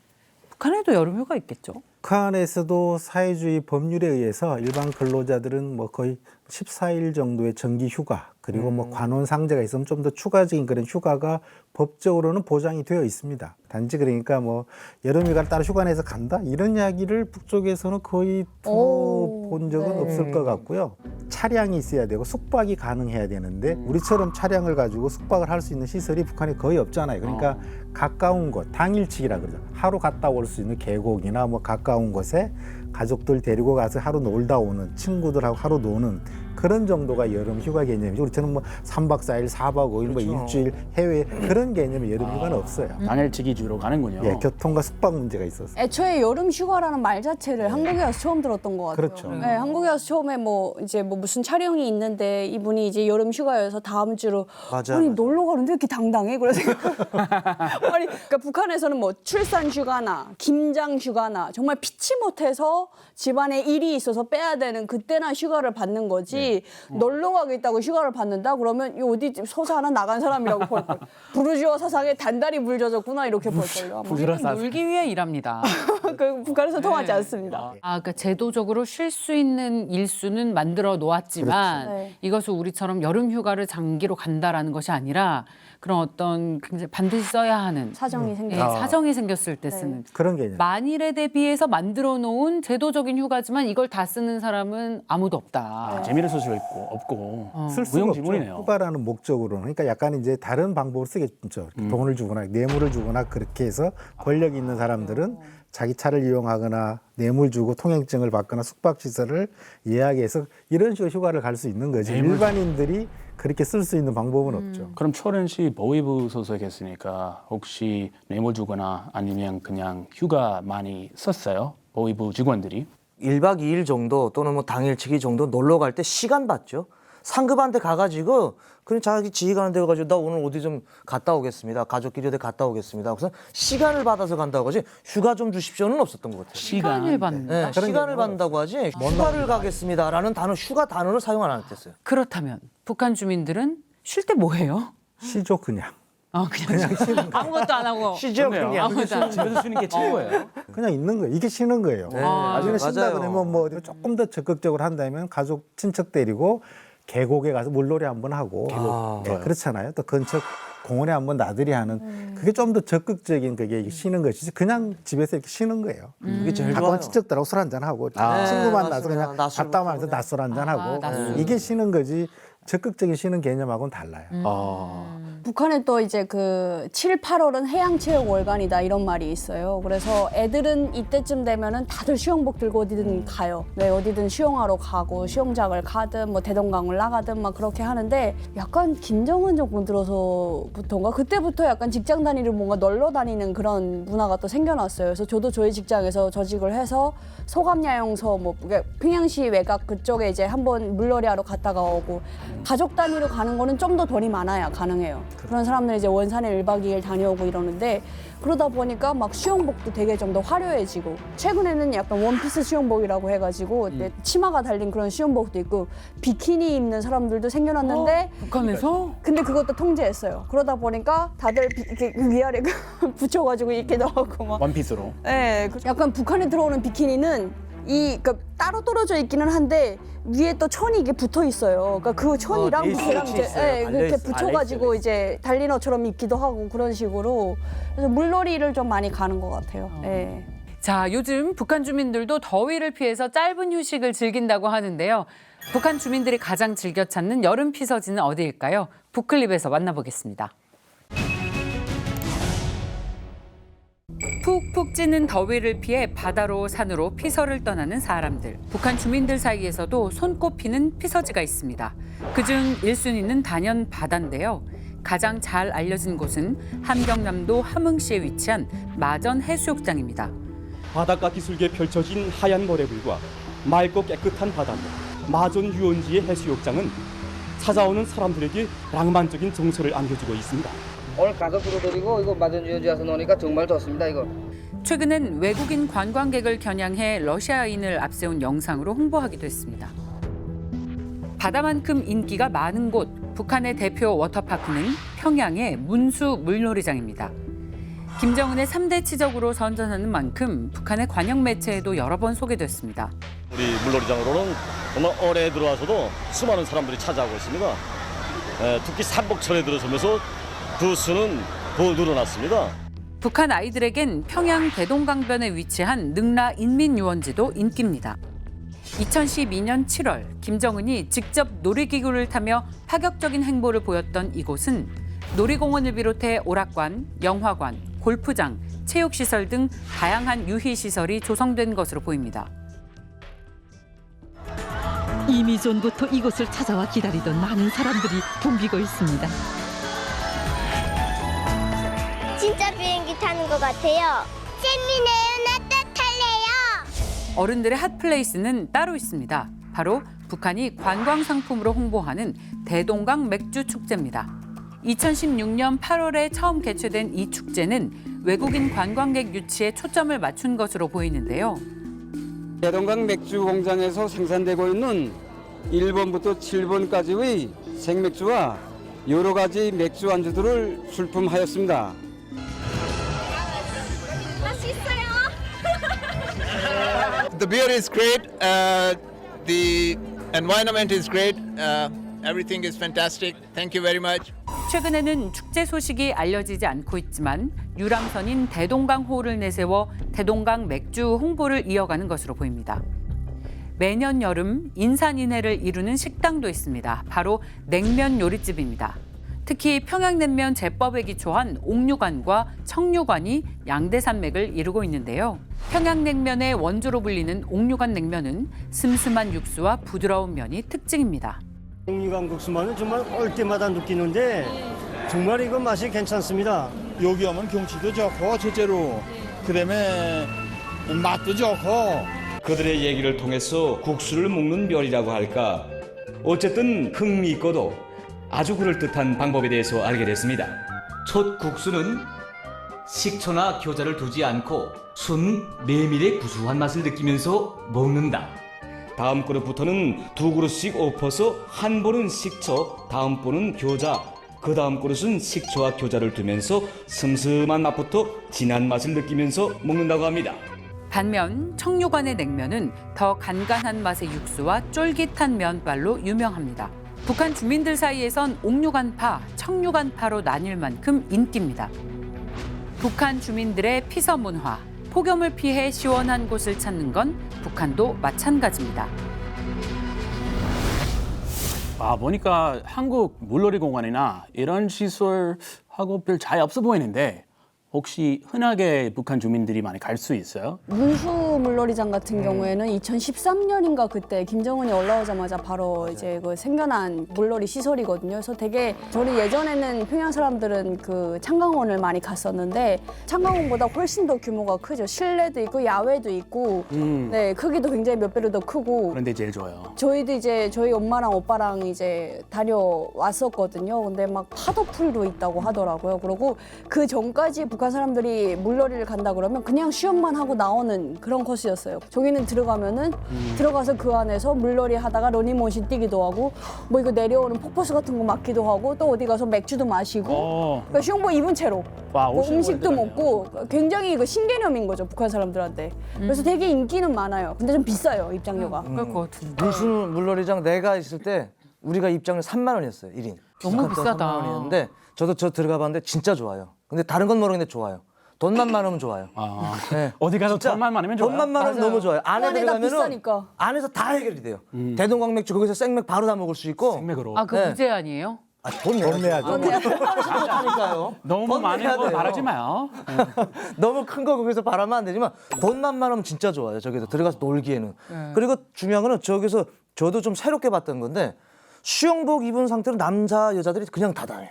북한에도 여름 휴가 있겠죠? 북한에서도 사회주의 법률에 의해서 일반 근로자들은 뭐 거의 14일 정도의 정기 휴가 그리고 뭐 관원 상제가 있으면 좀 더 추가적인 그런 휴가가 법적으로는 보장이 되어 있습니다. 단지 그러니까 뭐 여름 휴가를 따로 휴가 내서 간다 이런 이야기를 북쪽에서는 거의 들어본 적은 네. 없을 것 같고요. 차량이 있어야 되고 숙박이 가능해야 되는데 우리처럼 차량을 가지고 숙박을 할 수 있는 시설이 북한에 거의 없잖아요. 그러니까 가까운 곳, 당일치기라 그러죠. 하루 갔다 올 수 있는 계곡이나 뭐 가까운 곳에 가족들 데리고 가서 하루 놀다 오는 친구들하고 하루 노는 그런 정도가 여름 휴가 개념이죠. 우리처럼 뭐 3박 4일, 4박 5일, 뭐 일주일 해외 그런 개념의 여름 휴가는 없어요. 당일치기 주로 가는군요. 예, 교통과 숙박 문제가 있어서. 애초에 여름 휴가라는 말 자체를 한국에 와서 처음 들었던 것 같아요. 그렇죠. 네, 한국에 와서 처음에 뭐 이제 뭐 무슨 촬영이 있는데 이분이 이제 여름 휴가여서 다음 주로 맞아, 아니 맞아. 놀러 가는데 이렇게 당당해? 그래서 아니 그러니까 북한에서는 뭐 출산 휴가나 김장 휴가나 정말 피치 못해서 집안에 일이 있어서 빼야 되는 그때나 휴가를 받는 거지 놀러 가겠다고 휴가를 받는다 그러면 이 어디 서사 하나 나간 사람이라고 볼 걸. 부르주아 사상에 단단히 물 젖었구나 이렇게 볼 걸요. 부지런한 놀기 위해 일합니다. 그 북한에서 통하지 않습니다. 아, 그러니까 제도적으로 쉴 수 있는 일수는 만들어 놓았지만 그렇죠. 네. 이것을 우리처럼 여름 휴가를 장기로 간다라는 것이 아니라 그런 어떤 굉장히 반드시 써야 하는 사정이 예, 생겨. 사정이 생겼을 때 쓰는 그런 개념. 만일에 대비해서 만들어 놓은 제도적인 휴가지만 이걸 다 쓰는 사람은 아무도 없다. 재미를 쓸 수 있고 없고 쓸 수가 없죠. 무용지물이네요. 휴가라는 목적으로는. 그러니까 약간 이제 다른 방법을 쓰겠죠. 돈을 주거나 뇌물을 주거나 그렇게 해서 권력이 있는 사람들은 자기 차를 이용하거나 뇌물 주고 통행증을 받거나 숙박시설을 예약해서 이런 식으로 휴가를 갈 수 있는 거지. 뇌물 일반인들이 그렇게 쓸 수 있는 방법은 없죠. 그럼 초련 씨 보위부 소속했으니까 혹시 뇌물 주거나 아니면 그냥 휴가 많이 썼어요? 보위부 직원들이? 1박 2일 정도 또는 뭐 당일치기 정도 놀러 갈 때 시간 받죠. 상급한테 가가지고 그냥 자기 지휘 가는 데 가가지고 나 오늘 어디 좀 갔다 오겠습니다. 가족끼리 어디 갔다 오겠습니다. 그래서 시간을 받아서 간다고 하지 휴가 좀 주십시오는 없었던 것 같아요. 시간을 받는. 네, 시간을 받는다고 하지 휴가를 가겠습니다라는 단어 휴가 단어를 사용 안 했댔어요. 그렇다면 북한 주민들은 쉴 때 뭐 해요? 쉬죠 그냥. 그냥 아무것도 안 하고 쉬죠 그러네요. 그냥. 아무것도 안 하고. 집에서 쉬는 게 최고예요. 그냥 있는 거예요. 이게 쉬는 거예요. 네, 나중에 쉰다 맞아요. 그러면 뭐 어디 조금 더 적극적으로 한다면 가족 친척 데리고 계곡에 가서 물놀이 한번 하고 네, 그렇잖아요. 또 근처 공원에 한번 나들이 하는 그게 좀 더 적극적인 그게 쉬는 것이지 그냥 집에서 이렇게 쉬는 거예요. 그게 제일 가까운 좋아요. 친척들하고 술 한잔 하고 친구 네, 만나서 맞습니다. 그냥 낮술 잡담하면서 먹고. 낮술 한잔 하고 낮술. 이게 쉬는 거지 적극적인 쉬는 개념하고는 달라요. 북한에 또 이제 그 7, 8월은 해양체육월간이다 이런 말이 있어요. 그래서 애들은 이때쯤 되면은 다들 수영복 들고 어디든 가요. 네, 어디든 수영하러 가고 수영장을 가든 뭐 대동강을 나가든 막 그렇게 하는데 약간 김정은 정권 들어서부터인가 그때부터 약간 직장 다니를 뭔가 널러 다니는 그런 문화가 또 생겨났어요. 그래서 저도 저희 직장에서 저직을 해서 소감야영소 뭐 평양시 외곽 그쪽에 이제 한번 물놀이하러 갔다가 오고 가족 단위로 가는 거는 좀 더 돈이 많아야 가능해요. 그런 사람들이 이제 원산에 1박 2일 다녀오고 이러는데 그러다 보니까 막 수영복도 되게 좀 더 화려해지고 최근에는 약간 원피스 수영복이라고 해가지고 치마가 달린 그런 수영복도 있고 비키니 입는 사람들도 생겨났는데 북한에서 근데 그것도 통제했어요. 그러다 보니까 다들 이렇게 위아래 붙여가지고 입기도 하고 막 원피스로. 네, 약간 북한에 들어오는 비키니는 그러니까 따로 떨어져 있기는 한데 위에 또 천이 이게 붙어 있어요. 그러니까 그 천이랑 돼 있어요. 걔랑 붙여 이제 있어요. 달려 그렇게 있어요. 붙여가지고 이제 달리너처럼 입기도 하고 그런 식으로 그래서 물놀이를 좀 많이 가는 것 같아요. 네. 자, 요즘 북한 주민들도 더위를 피해서 짧은 휴식을 즐긴다고 하는데요. 북한 주민들이 가장 즐겨 찾는 여름 피서지는 어디일까요? 북클립에서 만나보겠습니다. 푹푹 찌는 더위를 피해 바다로 산으로 피서를 떠나는 사람들. 북한 주민들 사이에서도 손꼽히는 피서지가 있습니다. 그중 1순위는 단연 바다인데요. 가장 잘 알려진 곳은 함경남도 함흥시에 위치한 마전 해수욕장입니다. 바닷가 기슭에 펼쳐진 하얀 모래불과 맑고 깨끗한 바다로 마전 유원지의 해수욕장은 찾아오는 사람들에게 낭만적인 정서를 안겨주고 있습니다. 오늘 가족으로 드리고 이거 마전 유원지 와서 노니까 정말 좋습니다. 이거. 최근엔 외국인 관광객을 겨냥해 러시아인을 앞세운 영상으로 홍보하기도 했습니다. 바다만큼 인기가 많은 곳, 북한의 대표 워터파크는 평양의 문수 물놀이장입니다. 김정은의 3대 치적으로 선전하는 만큼 북한의 관영 매체에도 여러 번 소개됐습니다. 우리 물놀이장으로는 정말 올해 들어와서도 수많은 사람들이 찾아오고 있습니다. 특히 삼복철에 들어서면서 그 수는 더 늘어났습니다. 북한 아이들에겐 평양 대동강변에 위치한 능라 인민유원지도 인기입니다. 2012년 7월 김정은이 직접 놀이기구를 타며 파격적인 행보를 보였던 이곳은 놀이공원을 비롯해 오락관, 영화관, 골프장, 체육시설 등 다양한 유희시설이 조성된 것으로 보입니다. 이미 전부터 이곳을 찾아와 기다리던 많은 사람들이 붐비고 있습니다. 진짜 비행기 타는 것 같아요. 재미네요. 나 또 탈래요. 어른들의 핫플레이스는 따로 있습니다. 바로 북한이 관광 상품으로 홍보하는 대동강 맥주 축제입니다. 2016년 8월에 처음 개최된 이 축제는 외국인 관광객 유치에 초점을 맞춘 것으로 보이는데요. 대동강 맥주 공장에서 생산되고 있는 1번부터 7번까지의 생맥주와 여러 가지 맥주 안주들을 출품하였습니다. The beer is great. The environment is great. Everything is fantastic. Thank you very much. 최근에는 축제 소식이 알려지지 않고 있지만 유람선인 대동강호를 내세워 대동강 맥주 홍보를 이어가는 것으로 보입니다. 매년 여름 인산인해를 이루는 식당도 있습니다. 바로 냉면 요리집입니다. 특히 평양냉면 제법에 기초한 옥류관과 청류관이 양대산맥을 이루고 있는데요. 평양냉면의 원조로 불리는 옥류관 냉면은 슴슴한 육수와 부드러운 면이 특징입니다. 옥류관 국수만은 정말 올 때마다 느끼는데 정말 이거 맛이 괜찮습니다. 여기 오면 경치도 좋고 첫째로 그다음에 맛도 좋고 그들의 얘기를 통해서 국수를 먹는 멸이라고 할까. 어쨌든 흥미있고도 아주 그럴듯한 방법에 대해서 알게 됐습니다. 첫 국수는 식초나 겨자를 두지 않고 순 메밀의 구수한 맛을 느끼면서 먹는다. 다음 그릇부터는 두 그릇씩 엎어서 한 번은 식초, 다음 번은 겨자, 그 다음 그릇은 식초와 겨자를 두면서 슴슴한 맛부터 진한 맛을 느끼면서 먹는다고 합니다. 반면 청류관의 냉면은 더 간간한 맛의 육수와 쫄깃한 면발로 유명합니다. 북한 주민들 사이에선 옥류관파, 청류관파로 나뉠 만큼 인기입니다. 북한 주민들의 피서 문화, 폭염을 피해 시원한 곳을 찾는 건 북한도 마찬가지입니다. 보니까 한국 물놀이 공원이나 이런 시설하고 별 차이 없어 보이는데 혹시 흔하게 북한 주민들이 많이 갈 수 있어요? 문수 물놀이장 같은 경우에는 2013년인가 그때 김정은이 올라오자마자 바로 이제 그 생겨난 물놀이 시설이거든요. 그래서 되게 저희 예전에는 평양 사람들은 그 창강원을 많이 갔었는데 창강원보다 훨씬 더 규모가 크죠. 실내도 있고 야외도 있고 네, 크기도 굉장히 몇 배로 더 크고. 그런데 제일 좋아요. 저희도 이제 저희 엄마랑 오빠랑 이제 다녀왔었거든요. 근데 막 파도풀도 있다고 하더라고요. 그리고 그 전까지 북한 사람들이 물놀이를 간다 그러면 그냥 수영만 하고 나오는 그런 코스였어요. 저기는 들어가면은 들어가서 그 안에서 물놀이 하다가 러닝머신 뛰기도 하고 뭐 이거 내려오는 폭포수 같은 거 맞기도 하고 또 어디 가서 맥주도 마시고 그러니까 수영복 입은 채로 뭐 음식도 먹고 굉장히 이거 신개념인 거죠, 북한 사람들한테. 그래서 되게 인기는 많아요. 근데 좀 비싸요, 입장료가. 그럴 것 같은데. 문수 물놀이장 내가 있을 때 우리가 입장료 3만 원이었어요, 1인. 너무 비싸다. 3만 원이었는데 저도 들어가 봤는데 진짜 좋아요. 근데 다른 건 모르겠는데 좋아요. 돈만 많으면 좋아요. 네. 어디 가서 돈만 많으면 좋아요. 돈만 많으면 너무 좋아요. 안에 들어가면은 비싸니까. 안에서 다 해결이 돼요. 대동강 맥주 거기서 생맥 바로 다 먹을 수 있고. 생맥으로. 그거 무제 아니에요? 돈 내야죠. 너무 많은 거 바라지 마요. 너무 큰 거 거기서 바라면 안 되지만 돈만 많으면 진짜 좋아요. 저기서 들어가서 놀기에는. 그리고 중요한 거는 저기서 저도 좀 새롭게 봤던 건데 수영복 입은 상태로 남자 여자들이 그냥 다 다녀요.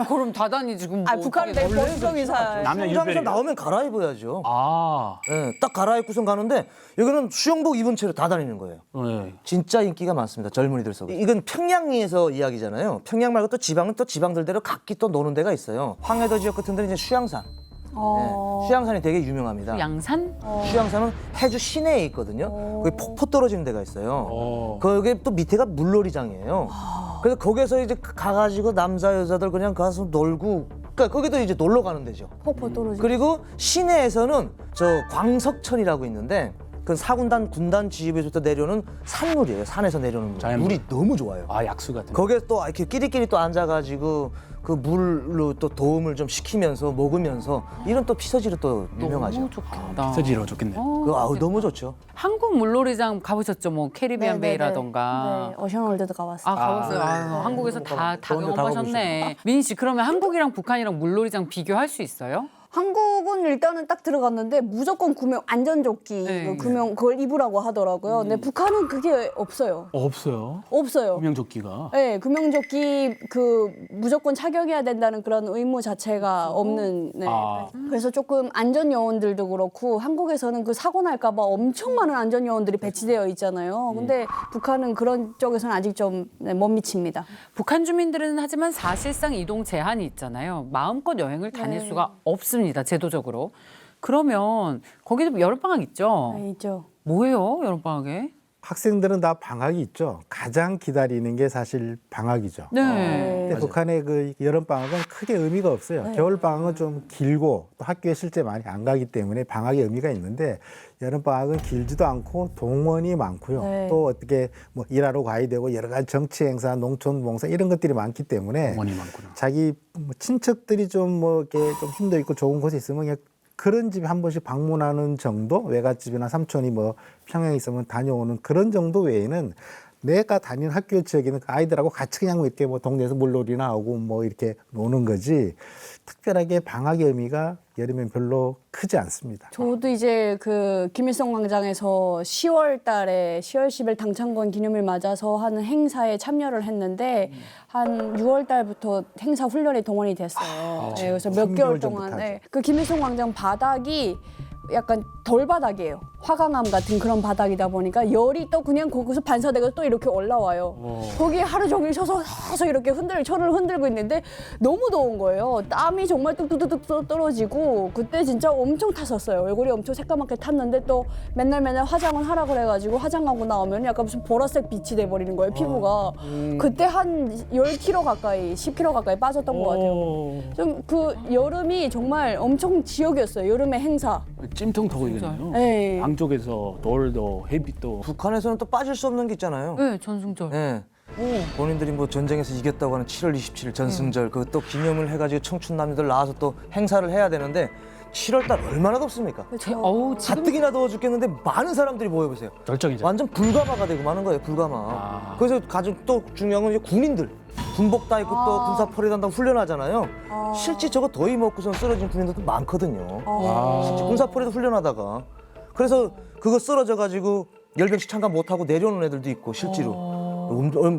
그럼 다 다니지. 그럼 뭐 북한은 되게 멋있게 살아요. 수영장에서 나오면 갈아입어야죠. 아. 네, 딱 갈아입고선 가는데 여기는 수영복 입은 채로 다 다니는 거예요. 네. 진짜 인기가 많습니다. 젊은이들 속에. 이건 평양에서 이야기잖아요. 평양 말고 또 지방들대로 각기 또 노는 데가 있어요. 황해도 지역 같은 데는 이제 수양산. 네, 수양산이 되게 유명합니다. 양산? 수양산은 해주 시내에 있거든요. 거기 폭포 떨어지는 데가 있어요. 거기 또 밑에가 물놀이장이에요. 그래서 거기서 이제 가가지고 남자 여자들 그냥 가서 놀고, 그러니까 거기도 이제 놀러 가는 데죠. 폭포 떨어지고. 그리고 시내에서는 저 광석천이라고 있는데 그 사군단 군단 지휘부에서 내려오는 산물이에요. 산에서 내려오는 물. 물이 너무 좋아요. 약수 같은. 거기에 또 이렇게 끼리끼리 또 앉아가지고 그 물로 또 도움을 좀 시키면서 먹으면서 이런 또 피서지로 또 유명하죠. 너무 좋겠다. 피서지로 좋겠네. 너무 좋죠. 한국 물놀이장 가보셨죠? 뭐 캐리비안 네네네. 베이라던가. 네, 오션월드도 가봤어요. 가봤어요. 한국에서 다 경험하셨네. 민희 씨, 그러면 한국이랑 북한이랑 물놀이장 비교할 수 있어요? 한국은 일단은 딱 들어갔는데 무조건 구명 안전조끼 네. 구명 그걸 입으라고 하더라고요. 근데 북한은 그게 없어요. 없어요. 없어요. 구명조끼가. 네, 구명조끼 그 무조건 착용해야 된다는 그런 의무 자체가 없는. 네. 아. 그래서 조금 안전 요원들도 그렇고 한국에서는 그 사고 날까봐 엄청 많은 안전 요원들이 배치되어 있잖아요. 근데 북한은 그런 쪽에서는 아직 좀 못 미칩니다. 북한 주민들은 하지만 사실상 이동 제한이 있잖아요. 마음껏 여행을 다닐 네. 수가 없습니다. 제도적으로. 그러면 거기도 여름방학 있죠? 네, 있죠. 뭐예요, 여름방학에? 학생들은 다 방학이 있죠. 가장 기다리는 게 사실 방학이죠. 네. 근데 북한의 그 여름 방학은 크게 의미가 없어요. 네. 겨울 방학은 좀 길고 또 학교에 실제 많이 안 가기 때문에 방학의 의미가 있는데 여름 방학은 길지도 않고 동원이 많고요. 네. 또 어떻게 뭐 일하러 가야 되고 여러 가지 정치 행사, 농촌 봉사 이런 것들이 많기 때문에 어머니 많구나. 자기 뭐 친척들이 좀 뭐 이렇게 좀 힘도 있고 좋은 곳에 있으면 그냥 그런 집에 한 번씩 방문하는 정도, 외갓집이나 삼촌이 뭐 평양에 있으면 다녀오는 그런 정도 외에는 내가 다니는 학교 지역에는 그 아이들하고 같이 그냥 뭐 이렇게 뭐 동네에서 물놀이나 하고 뭐 이렇게 노는 거지 특별하게 방학의 의미가 여름엔 별로 크지 않습니다. 저도 이제 그 김일성 광장에서 10월 달에 10월 10일 당창건 기념일 맞아서 하는 행사에 참여를 했는데 한 6월 달부터 행사 훈련에 동원이 됐어요. 네, 그래서 몇 3개월 개월 전부터 동안 그 김일성 광장 바닥이 약간 돌바닥이에요. 화강암 같은 그런 바닥이다 보니까 열이 또 그냥 거기서 반사되고 또 이렇게 올라와요. 거기에 하루 종일 서서 계속 이렇게 저를 흔들고 있는데 너무 더운 거예요. 땀이 정말 뚝뚝뚝뚝 떨어지고 그때 진짜 엄청 탔었어요. 얼굴이 엄청 새까맣게 탔는데 또 맨날 화장을 하라 그래가지고 화장하고 나오면 약간 무슨 보라색 빛이 돼버리는 거예요. 피부가. 그때 한 10kg 가까이 10kg 가까이 빠졌던 것 같아요. 좀 그 여름이 정말 엄청 지옥이었어요. 여름의 행사. 찜통 더위겠네요. 네. 양쪽에서 돌도 햇빛도. 북한에서는 또 빠질 수 없는 게 있잖아요. 네, 전승절. 네. 본인들이 뭐 전쟁에서 이겼다고 하는 7월 27일 전승절 그 또 기념을 해가지고 청춘 남녀들 나와서 또 행사를 해야 되는데 7월 달 얼마나 덥습니까? 그렇죠. 어우, 지금 가뜩이나 더워 죽겠는데 많은 사람들이 모여보세요. 절정이죠. 완전 불가마가 되고 마는 거예요, 불가마. 아. 그래서 가장 또 중요한 건 이제 군인들. 군복 다 입고 또 군사 퍼레이드 한다고 훈련하잖아요. 실제 저거 더위 먹고선 쓰러진 군인들도 많거든요. 실제 군사 퍼레이드 훈련하다가. 그래서 그거 쓰러져가지고 열병식 참가 못하고 내려오는 애들도 있고 실제로.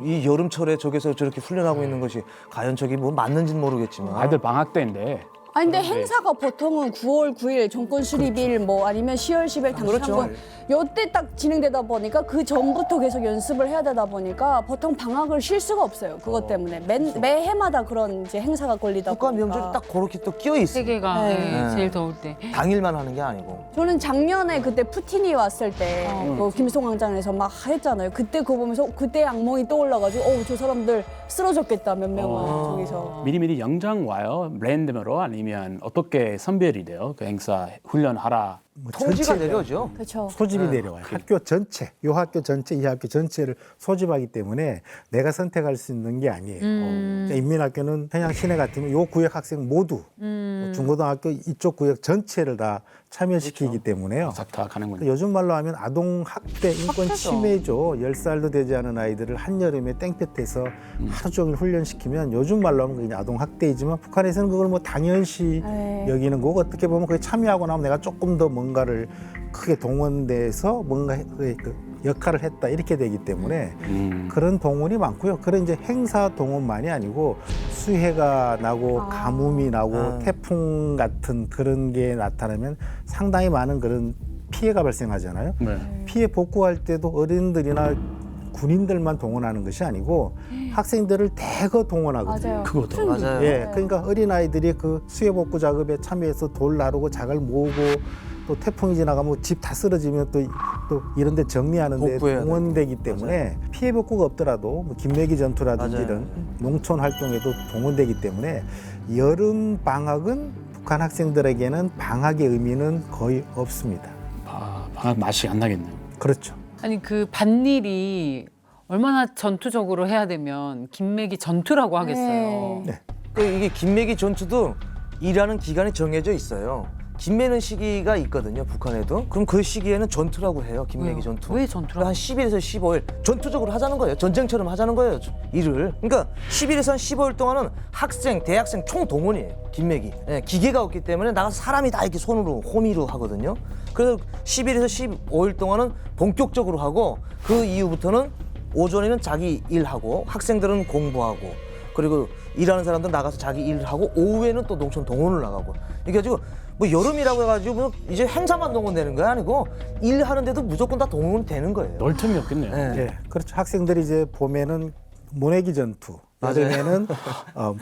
이 여름철에 저기서 저렇게 훈련하고 있는 것이 과연 저기 뭐 맞는지는 모르겠지만. 아이들 방학 때인데. 아니 근데 행사가 보통은 9월 9일 정권 수립일 뭐 아니면 10월 10일 당창건 요때 딱 진행되다 보니까 그 전부터 계속 연습을 해야 되다 보니까 보통 방학을 쉴 수가 없어요. 그것 때문에 매해마다 그런 이제 행사가 걸리다 국가 보니까. 명절이 딱 그렇게 또 끼어 있어요. 세계가 네. 네, 제일 더울 때. 당일만 하는 게 아니고. 저는 작년에 그때 푸틴이 왔을 때 그 김일성 광장에서 막 했잖아요. 그때 그거 보면서 그때 악몽이 떠올라가지고 저 사람들 쓰러졌겠다 몇 명은 저기서. 미리미리 영장 와요. 랜덤으로 아니면 어떻게 선별이 돼요? 그 행사 훈련하라. 뭐 통지가 전체 내려오죠. 그렇죠. 소집이 내려와요. 학교 전체, 요 학교 전체, 이 학교 전체를 소집하기 때문에 내가 선택할 수 있는 게 아니에요. 그러니까 인민학교는 평양 시내 같으면 요 구역 학생 모두 뭐 중고등학교 이쪽 구역 전체를 다 참여시키기 때문에요. 다 가는군요. 요즘 말로 하면 아동 학대 인권 침해죠. 10살도 되지 않은 아이들을 한여름에 땡볕에서 하루 종일 훈련시키면 요즘 말로 하면 그게 아동 학대이지만 북한에서는 그걸 뭐 당연시 여기는 거고 어떻게 보면 그게 참여하고 나면 내가 조금 더 뭔가를 크게 동원돼서 뭔가 그 역할을 했다 이렇게 되기 때문에 그런 동원이 많고요. 그런 이제 행사 동원만이 아니고 수해가 나고 가뭄이 나고 태풍 같은 그런 게 나타나면 상당히 많은 그런 피해가 발생하잖아요. 네. 피해 복구할 때도 어린들이나 군인들만 동원하는 것이 아니고 학생들을 대거 동원하거든요. 맞아요. 그것도 맞아요. 예, 그러니까 어린아이들이 그 수해 복구 작업에 참여해서 돌 나르고 자갈 모으고 또 태풍이 지나가면 집 다 쓰러지면 또 이런 데 정리하는 데 복구해야 동원되기 때문에 피해 복구가 없더라도 뭐 김매기 전투라든지 맞아요. 이런 농촌 활동에도 동원되기 때문에 여름 방학은 북한 학생들에게는 방학의 의미는 거의 없습니다. 방학 맛이 안 나겠네요. 그렇죠. 아니 그 밭일이 얼마나 전투적으로 해야 되면 김맥이 전투라고 하겠어요. 네. 이게 김매기 전투도 일하는 기간이 정해져 있어요. 김매는 시기가 있거든요, 북한에도. 그럼 그 시기에는 전투라고 해요, 김매기 전투. 왜 전투라고? 한 10일에서 15일 전투적으로 하자는 거예요. 전쟁처럼 하자는 거예요, 일을. 그러니까 10일에서 한 15일 동안은 학생, 대학생 총동원이에요, 김매기. 예, 기계가 없기 때문에 나가서 사람이 다 이렇게 손으로 호미로 하거든요. 그래서 10일에서 15일 동안은 본격적으로 하고 그 이후부터는 오전에는 자기 일하고 학생들은 공부하고 그리고 일하는 사람들 나가서 자기 일을 하고 오후에는 또 농촌 동원을 나가고 이게 가지고 뭐 여름이라고 해가지고 뭐 이제 행사만 동원되는 거 아니고 일하는데도 무조건 다 동원되는 거예요. 놀 틈이 없겠네요. 네, 그렇죠. 학생들이 이제 봄에는 모내기 전투, 맞아요. 여름에는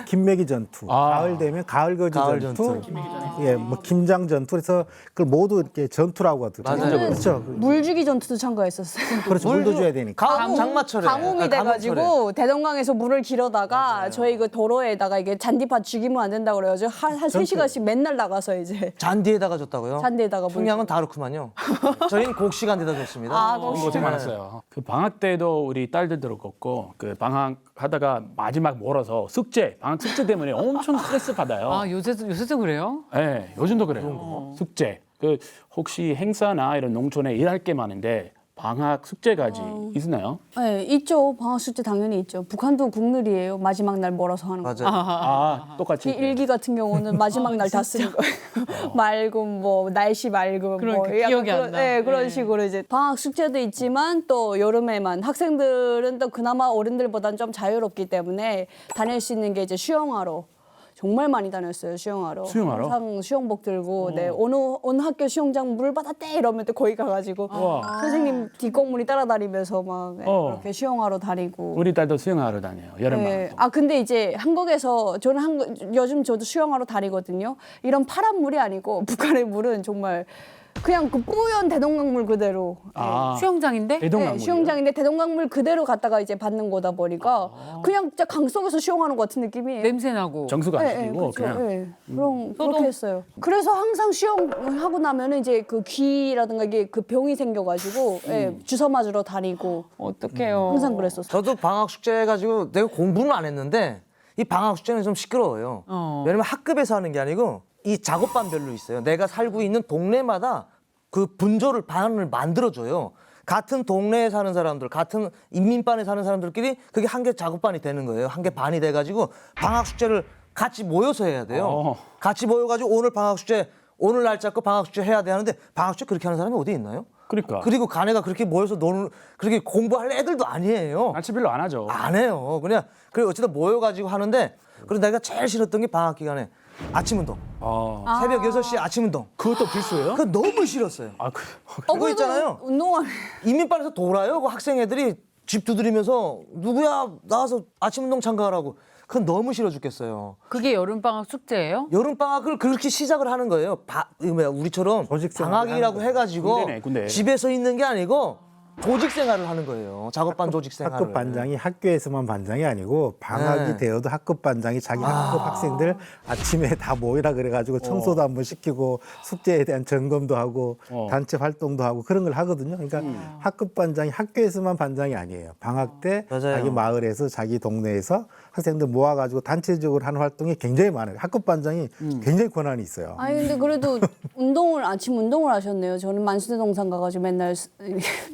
김매기 전투, 가을 되면 가을거지 가을 전투, 예, 뭐 김장 전투. 그래서 그걸 모두 이렇게 전투라고 하더라고요. 맞아요. 그렇죠. 물주기 전투도 참가했었어요. 그렇죠. 물도 줘야 되니까. 장마철에. 가뭄이 돼가지고 대동강에서 물을 길어다가 저희 그 도로에다가 이게 잔디밭 죽이면 안 된다고 그래가지고 한 3시간씩 맨날 나가서 이제 잔디에다가 줬다고요? 잔디에다가 물. 풍량은 다르구만요. 저희는 곡식한데다 줬습니다. 아, 고생 많았어요. 그 방학 때도 우리 딸들도 그렇고 그 방학 하다가 마지막 멀어서 숙제, 방학 숙제 때문에 엄청 스트레스 받아요. 아, 요새도 그래요? 네, 요즘도 그래요. 숙제. 그 혹시 행사나 이런 농촌에 일할 게 많은데 방학 숙제까지 있나요? 네, 있죠. 방학 숙제 당연히 있죠. 북한도 국룰이에요. 마지막 날 몰아서 하는 거. 아, 똑같이. 일기 같은 경우는 마지막 날 다 쓰는 거예요. 맑음, 뭐 날씨 맑음, 그러니까 뭐 약간 기억이 안 나. 네, 그런 식으로 이제 방학 숙제도 있지만 또 여름에만 학생들은 또 그나마 어른들보다는 좀 자유롭기 때문에 다닐 수 있는 게 이제 수영하러. 정말 많이 다녔어요, 수영하러. 수영하러? 항상 수영복 들고, 네, 어느 학교 수영장 물 받았대 이러면 또 거기 가가지고 선생님 뒷공문이 따라다니면서 막 네, 그렇게 수영하러 다니고. 우리 딸도 수영하러 다녀요. 여름방학. 네. 아 근데 이제 한국에서 저는 요즘 저도 수영하러 다니거든요. 이런 파란 물이 아니고 북한의 물은 정말 그냥 그 뿌연 대동강물 그대로. 아, 수영장인데? 대동강물이요? 수영장인데 대동강물 그대로 갔다가 이제 받는 거다 보니까 그냥 진짜 강 속에서 수영하는 것 같은 느낌이에요. 냄새 나고. 정수가 안 시키고 그렇죠. 그냥. 그럼 그렇게 했어요. 그래서 항상 수영하고 나면은 이제 그 귀라든가 이게 그 병이 생겨가지고 주사 맞으러 다니고. 어떡해요. 항상 그랬었어요. 저도 방학 숙제 해가지고 내가 공부는 안 했는데 이 방학 숙제는 좀 시끄러워요. 왜냐면 학급에서 하는 게 아니고 이 작업반별로 있어요. 내가 살고 있는 동네마다 그 분조를 반을 만들어줘요. 같은 동네에 사는 사람들, 같은 인민반에 사는 사람들끼리 그게 한 개 작업반이 되는 거예요. 한 개 반이 돼가지고 방학 숙제를 같이 모여서 해야 돼요. 같이 모여가지고 오늘 방학 숙제, 오늘 날 잡고 방학 숙제 해야 돼 하는데 방학 숙제 그렇게 하는 사람이 어디 있나요? 그러니까. 그리고 가네가 그렇게 모여서 그렇게 공부할 애들도 아니에요. 날씨 별로 안 하죠. 안 해요. 그냥 그래 어쨌든 모여가지고 하는데 그래서 내가 제일 싫었던 게 방학 기간에 아침 운동. 새벽 6시 아침 운동. 그것도 필수예요? 그거 너무 싫었어요. 아, 그거 있잖아요. 운동하네. 인민반에서 돌아요. 그 학생 애들이 집 두드리면서 누구야 나와서 아침 운동 참가하라고. 그건 너무 싫어 죽겠어요. 그게 여름방학 숙제예요? 여름방학을 그렇게 시작을 하는 거예요. 우리처럼 방학이라고 해가지고 군대네, 군대. 집에서 있는 게 아니고 조직 생활을 하는 거예요. 작업반 조직 생활을. 학급 반장이 학교에서만 반장이 아니고 방학이 네. 되어도 학급 반장이 자기 학급 학생들 아침에 다 모이라 그래가지고 청소도 한번 시키고 숙제에 대한 점검도 하고 단체 활동도 하고 그런 걸 하거든요. 그러니까 학급 반장이 학교에서만 반장이 아니에요. 방학 때 맞아요. 자기 마을에서 자기 동네에서 학생들 모아가지고 단체적으로 하는 활동이 굉장히 많아요. 학급 반장이 굉장히 권한이 있어요. 아니 근데 그래도 아침 운동을 하셨네요. 저는 만수대 동산 가가지고 맨날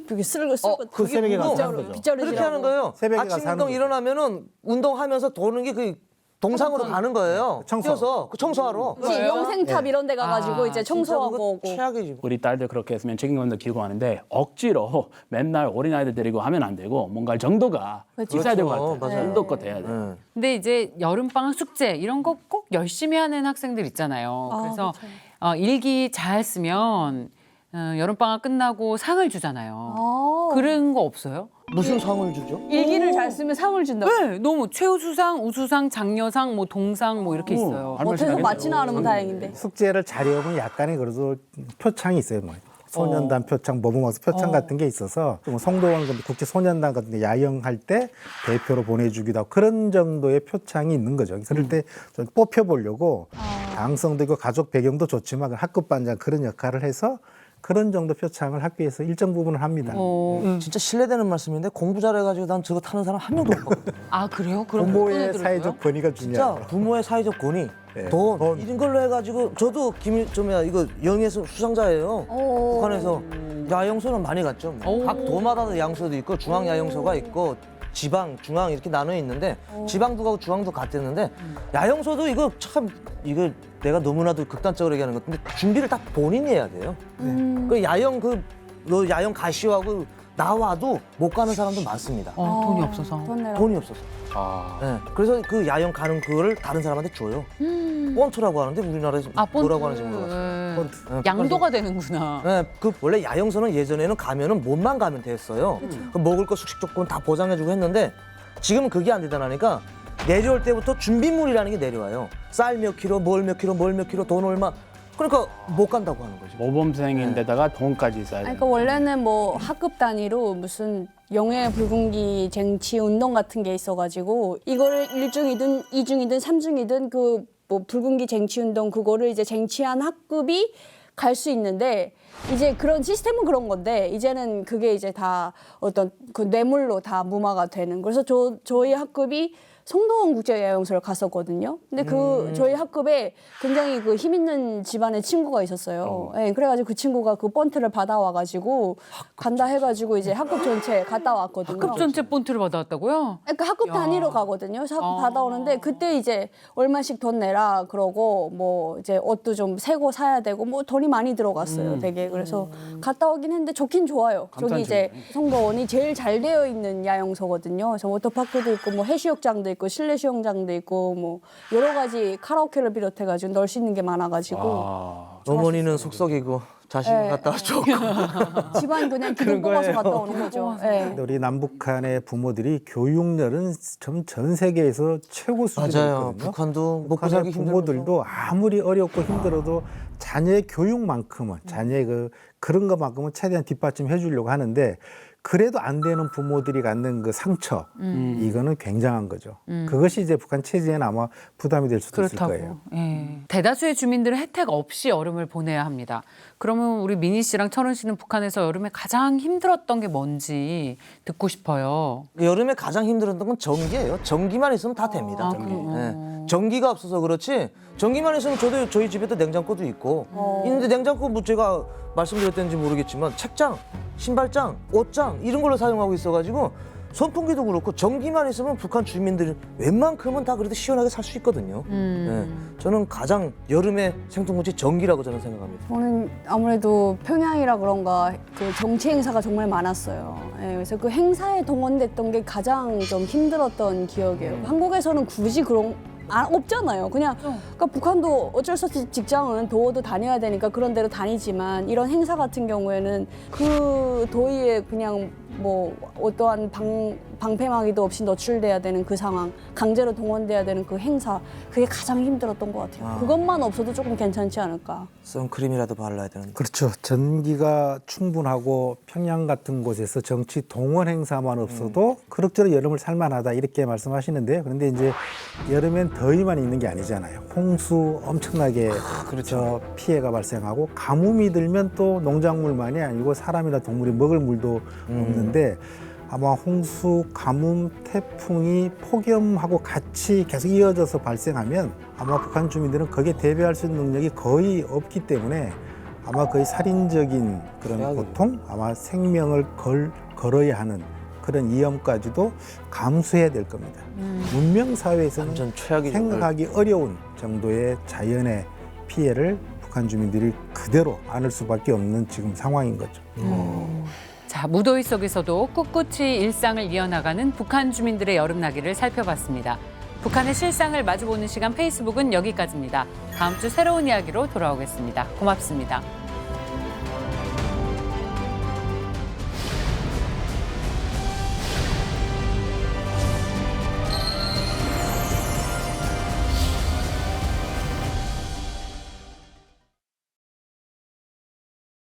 이렇게 쓸고 그 새벽에 가서 하는 거죠. 빗자루 그렇게 하는 거예요. 새벽에 아침 가서 하는 운동 거죠. 일어나면은 운동하면서 도는 게 그 동상으로 가는 거예요. 뛰어서 그 청소하러. 영생탑 이런 데 가가지고 이제 청소하고 오고. 최악이지. 우리 딸들 그렇게 했으면 책임감도 길고 하는데 억지로 맨날 어린아이들 데리고 하면 안 되고 뭔가 정도가 있어야 될 것 같아요. 맞아요. 정도껏 해야 돼요. 근데 이제 여름방학 숙제 이런 거 꼭 열심히 하는 학생들 있잖아요. 그래서 일기 잘 쓰면 여름방학 끝나고 상을 주잖아요. 그런 거 없어요? 무슨 상을 주죠? 일기를 잘 쓰면 상을 준다고. 네, 너무 최우수상, 우수상, 장려상, 뭐 동상 뭐 이렇게 있어요. 못해서 맞지는 않으면 다행인데. 숙제를 잘 해오면 약간의 그래도 표창이 있어요. 뭐. 소년단 표창, 모범학습 표창 같은 게 있어서 성도원 국제 소년단 같은 데 야영할 때 대표로 보내주기도 하고 그런 정도의 표창이 있는 거죠. 그럴 때 좀 뽑혀보려고 다양성도 있고 가족 배경도 좋지만 학급 반장 그런 역할을 해서 그런 정도 표창을 학교에서 일정 부분을 합니다. 진짜 실례되는 말씀인데 공부 잘해가지고 난 저거 타는 사람 한 명도 못 봤거든요. 아 그래요? 그럼 부모의 사회적 권위가 진짜 중요하죠. 부모의 사회적 권위. 돈 이런 걸로 해가지고 저도 이거 영예에서 수상자예요. 북한에서 야영소는 많이 갔죠. 각 도마다 야영소도 있고 중앙 야영소가 있고 지방, 중앙 이렇게 나눠 있는데 지방도 가고 중앙도 갔댔는데 야영소도 이거 내가 너무나도 극단적으로 얘기하는 것 같은데 준비를 다 본인이 해야 돼요. 그 야영 너 야영 가시오하고 나와도 못 가는 사람도 많습니다. 돈이 없어서. 돈이 없어서. 네, 그래서 그 야영 가는 그거를 다른 사람한테 줘요. 본트라고 하는데 우리나라에서 뭐라고 하는지 모르겠어요. 본트. 네, 양도가 되는구나. 네, 원래 야영소는 예전에는 가면은 몸만 가면 됐어요. 그 먹을 거 숙식 조건 다 보장해주고 했는데 지금은 그게 안 되다니까 내려올 때부터 준비물이라는 게 내려와요. 쌀 몇 킬로, 뭘 몇 킬로, 돈 얼마. 그러니까 못 간다고 하는 거죠. 모범생인데다가 돈까지 써야 돼. 그러니까 원래는 뭐 학급 단위로 무슨 영예 불군기 쟁취 운동 같은 게 있어가지고 이거를 1중이든 2중이든 3중이든 그 뭐 불군기 쟁취 운동 그거를 이제 쟁취한 학급이 갈 수 있는데 이제 그런 시스템은 그런 건데 이제는 그게 이제 다 어떤 그 뇌물로 다 무마가 되는. 그래서 저희 학급이 송도원 국제야영소를 갔었거든요. 근데 저희 학급에 굉장히 그 힘 있는 집안의 친구가 있었어요. 네, 그래가지고 그 친구가 그 본트를 받아와가지고 간다 해가지고 이제 학급 전체 갔다 왔거든요. 학급 전체 본트를 받아왔다고요? 그러니까 학급 단위로 가거든요. 그래서 학급 받아오는데 그때 이제 얼마씩 돈 내라 그러고 뭐 이제 옷도 좀 새거 사야 되고 뭐 돈이 많이 들어갔어요. 되게 그래서 갔다 오긴 했는데 좋긴 좋아요. 저기 이제 송도원이 제일 잘 되어 있는 야영소거든요. 그래서 워터파크도 있고 뭐 해수욕장도 있고 실내 수영장도 있고 뭐 여러 가지 카라오케를 비롯해가지고 넣을 수 있는 게 많아가지고 어머니는 속썩이고 자식은 갔다 왔죠. 집안 그냥 기둥 뽑아서 갔다 오는 거죠. 네. 우리 남북한의 부모들이 교육열은 전 세계에서 최고 수준이거든요. 맞아요. 북한도 먹고 살기 부모들도 아무리 어렵고 힘들어도 자녀의 교육만큼은 자녀의 그런 것만큼은 최대한 뒷받침해 주려고 하는데 그래도 안 되는 부모들이 갖는 그 상처 이거는 굉장한 거죠. 그것이 이제 북한 체제에는 아마 부담이 될 수도 있을 거예요. 대다수의 주민들은 혜택 없이 여름을 보내야 합니다. 그러면 우리 민희 씨랑 철원 씨는 북한에서 여름에 가장 힘들었던 게 뭔지 듣고 싶어요. 여름에 가장 힘들었던 건 전기예요. 전기만 있으면 다 됩니다. 네. 전기가 없어서 그렇지 전기만 있으면 저희 집에도 냉장고도 있고 있는데 냉장고 뭐 제가 말씀드렸던지 모르겠지만 책장, 신발장, 옷장 이런 걸로 사용하고 있어가지고 선풍기도 그렇고 전기만 있으면 북한 주민들이 웬만큼은 다 그래도 시원하게 살 수 있거든요. 네. 저는 가장 여름의 생통문제 전기라고 저는 생각합니다. 저는 아무래도 평양이라 그런가 그 정치 행사가 정말 많았어요. 네, 그래서 그 행사에 동원됐던 게 가장 좀 힘들었던 기억이에요. 한국에서는 굳이 그런 없잖아요. 그러니까 북한도 어쩔 수 없이 직장은 더워도 다녀야 되니까 그런 데로 다니지만 이런 행사 같은 경우에는 그 더위에 그냥 뭐 어떠한 방패막이도 없이 노출돼야 되는 그 상황, 강제로 동원돼야 되는 그 행사, 그게 가장 힘들었던 것 같아요. 그것만 없어도 조금 괜찮지 않을까. 선크림이라도 발라야 되는데. 그렇죠. 전기가 충분하고 평양 같은 곳에서 정치 동원 행사만 없어도 그럭저럭 여름을 살만하다 이렇게 말씀하시는데요. 그런데 이제 여름엔 더위만 있는 게 아니잖아요. 홍수 엄청나게 그렇죠. 피해가 발생하고 가뭄이 들면 또 농작물만이 아니고 사람이나 동물이 먹을 물도 없는데 아마 홍수, 가뭄, 태풍이 폭염하고 같이 계속 이어져서 발생하면 아마 북한 주민들은 거기에 대비할 수 있는 능력이 거의 없기 때문에 아마 거의 살인적인 그런 고통, 아마 생명을 걸어야 하는 그런 위험까지도 감수해야 될 겁니다. 문명 사회에서는 생각하기 어려운 정도의 자연의 피해를 북한 주민들이 그대로 안을 수밖에 없는 지금 상황인 거죠. 자, 무더위 속에서도 꿋꿋이 일상을 이어나가는 북한 주민들의 여름나기를 살펴봤습니다. 북한의 실상을 마주보는 시간 페이스북은 여기까지입니다. 다음 주 새로운 이야기로 돌아오겠습니다. 고맙습니다.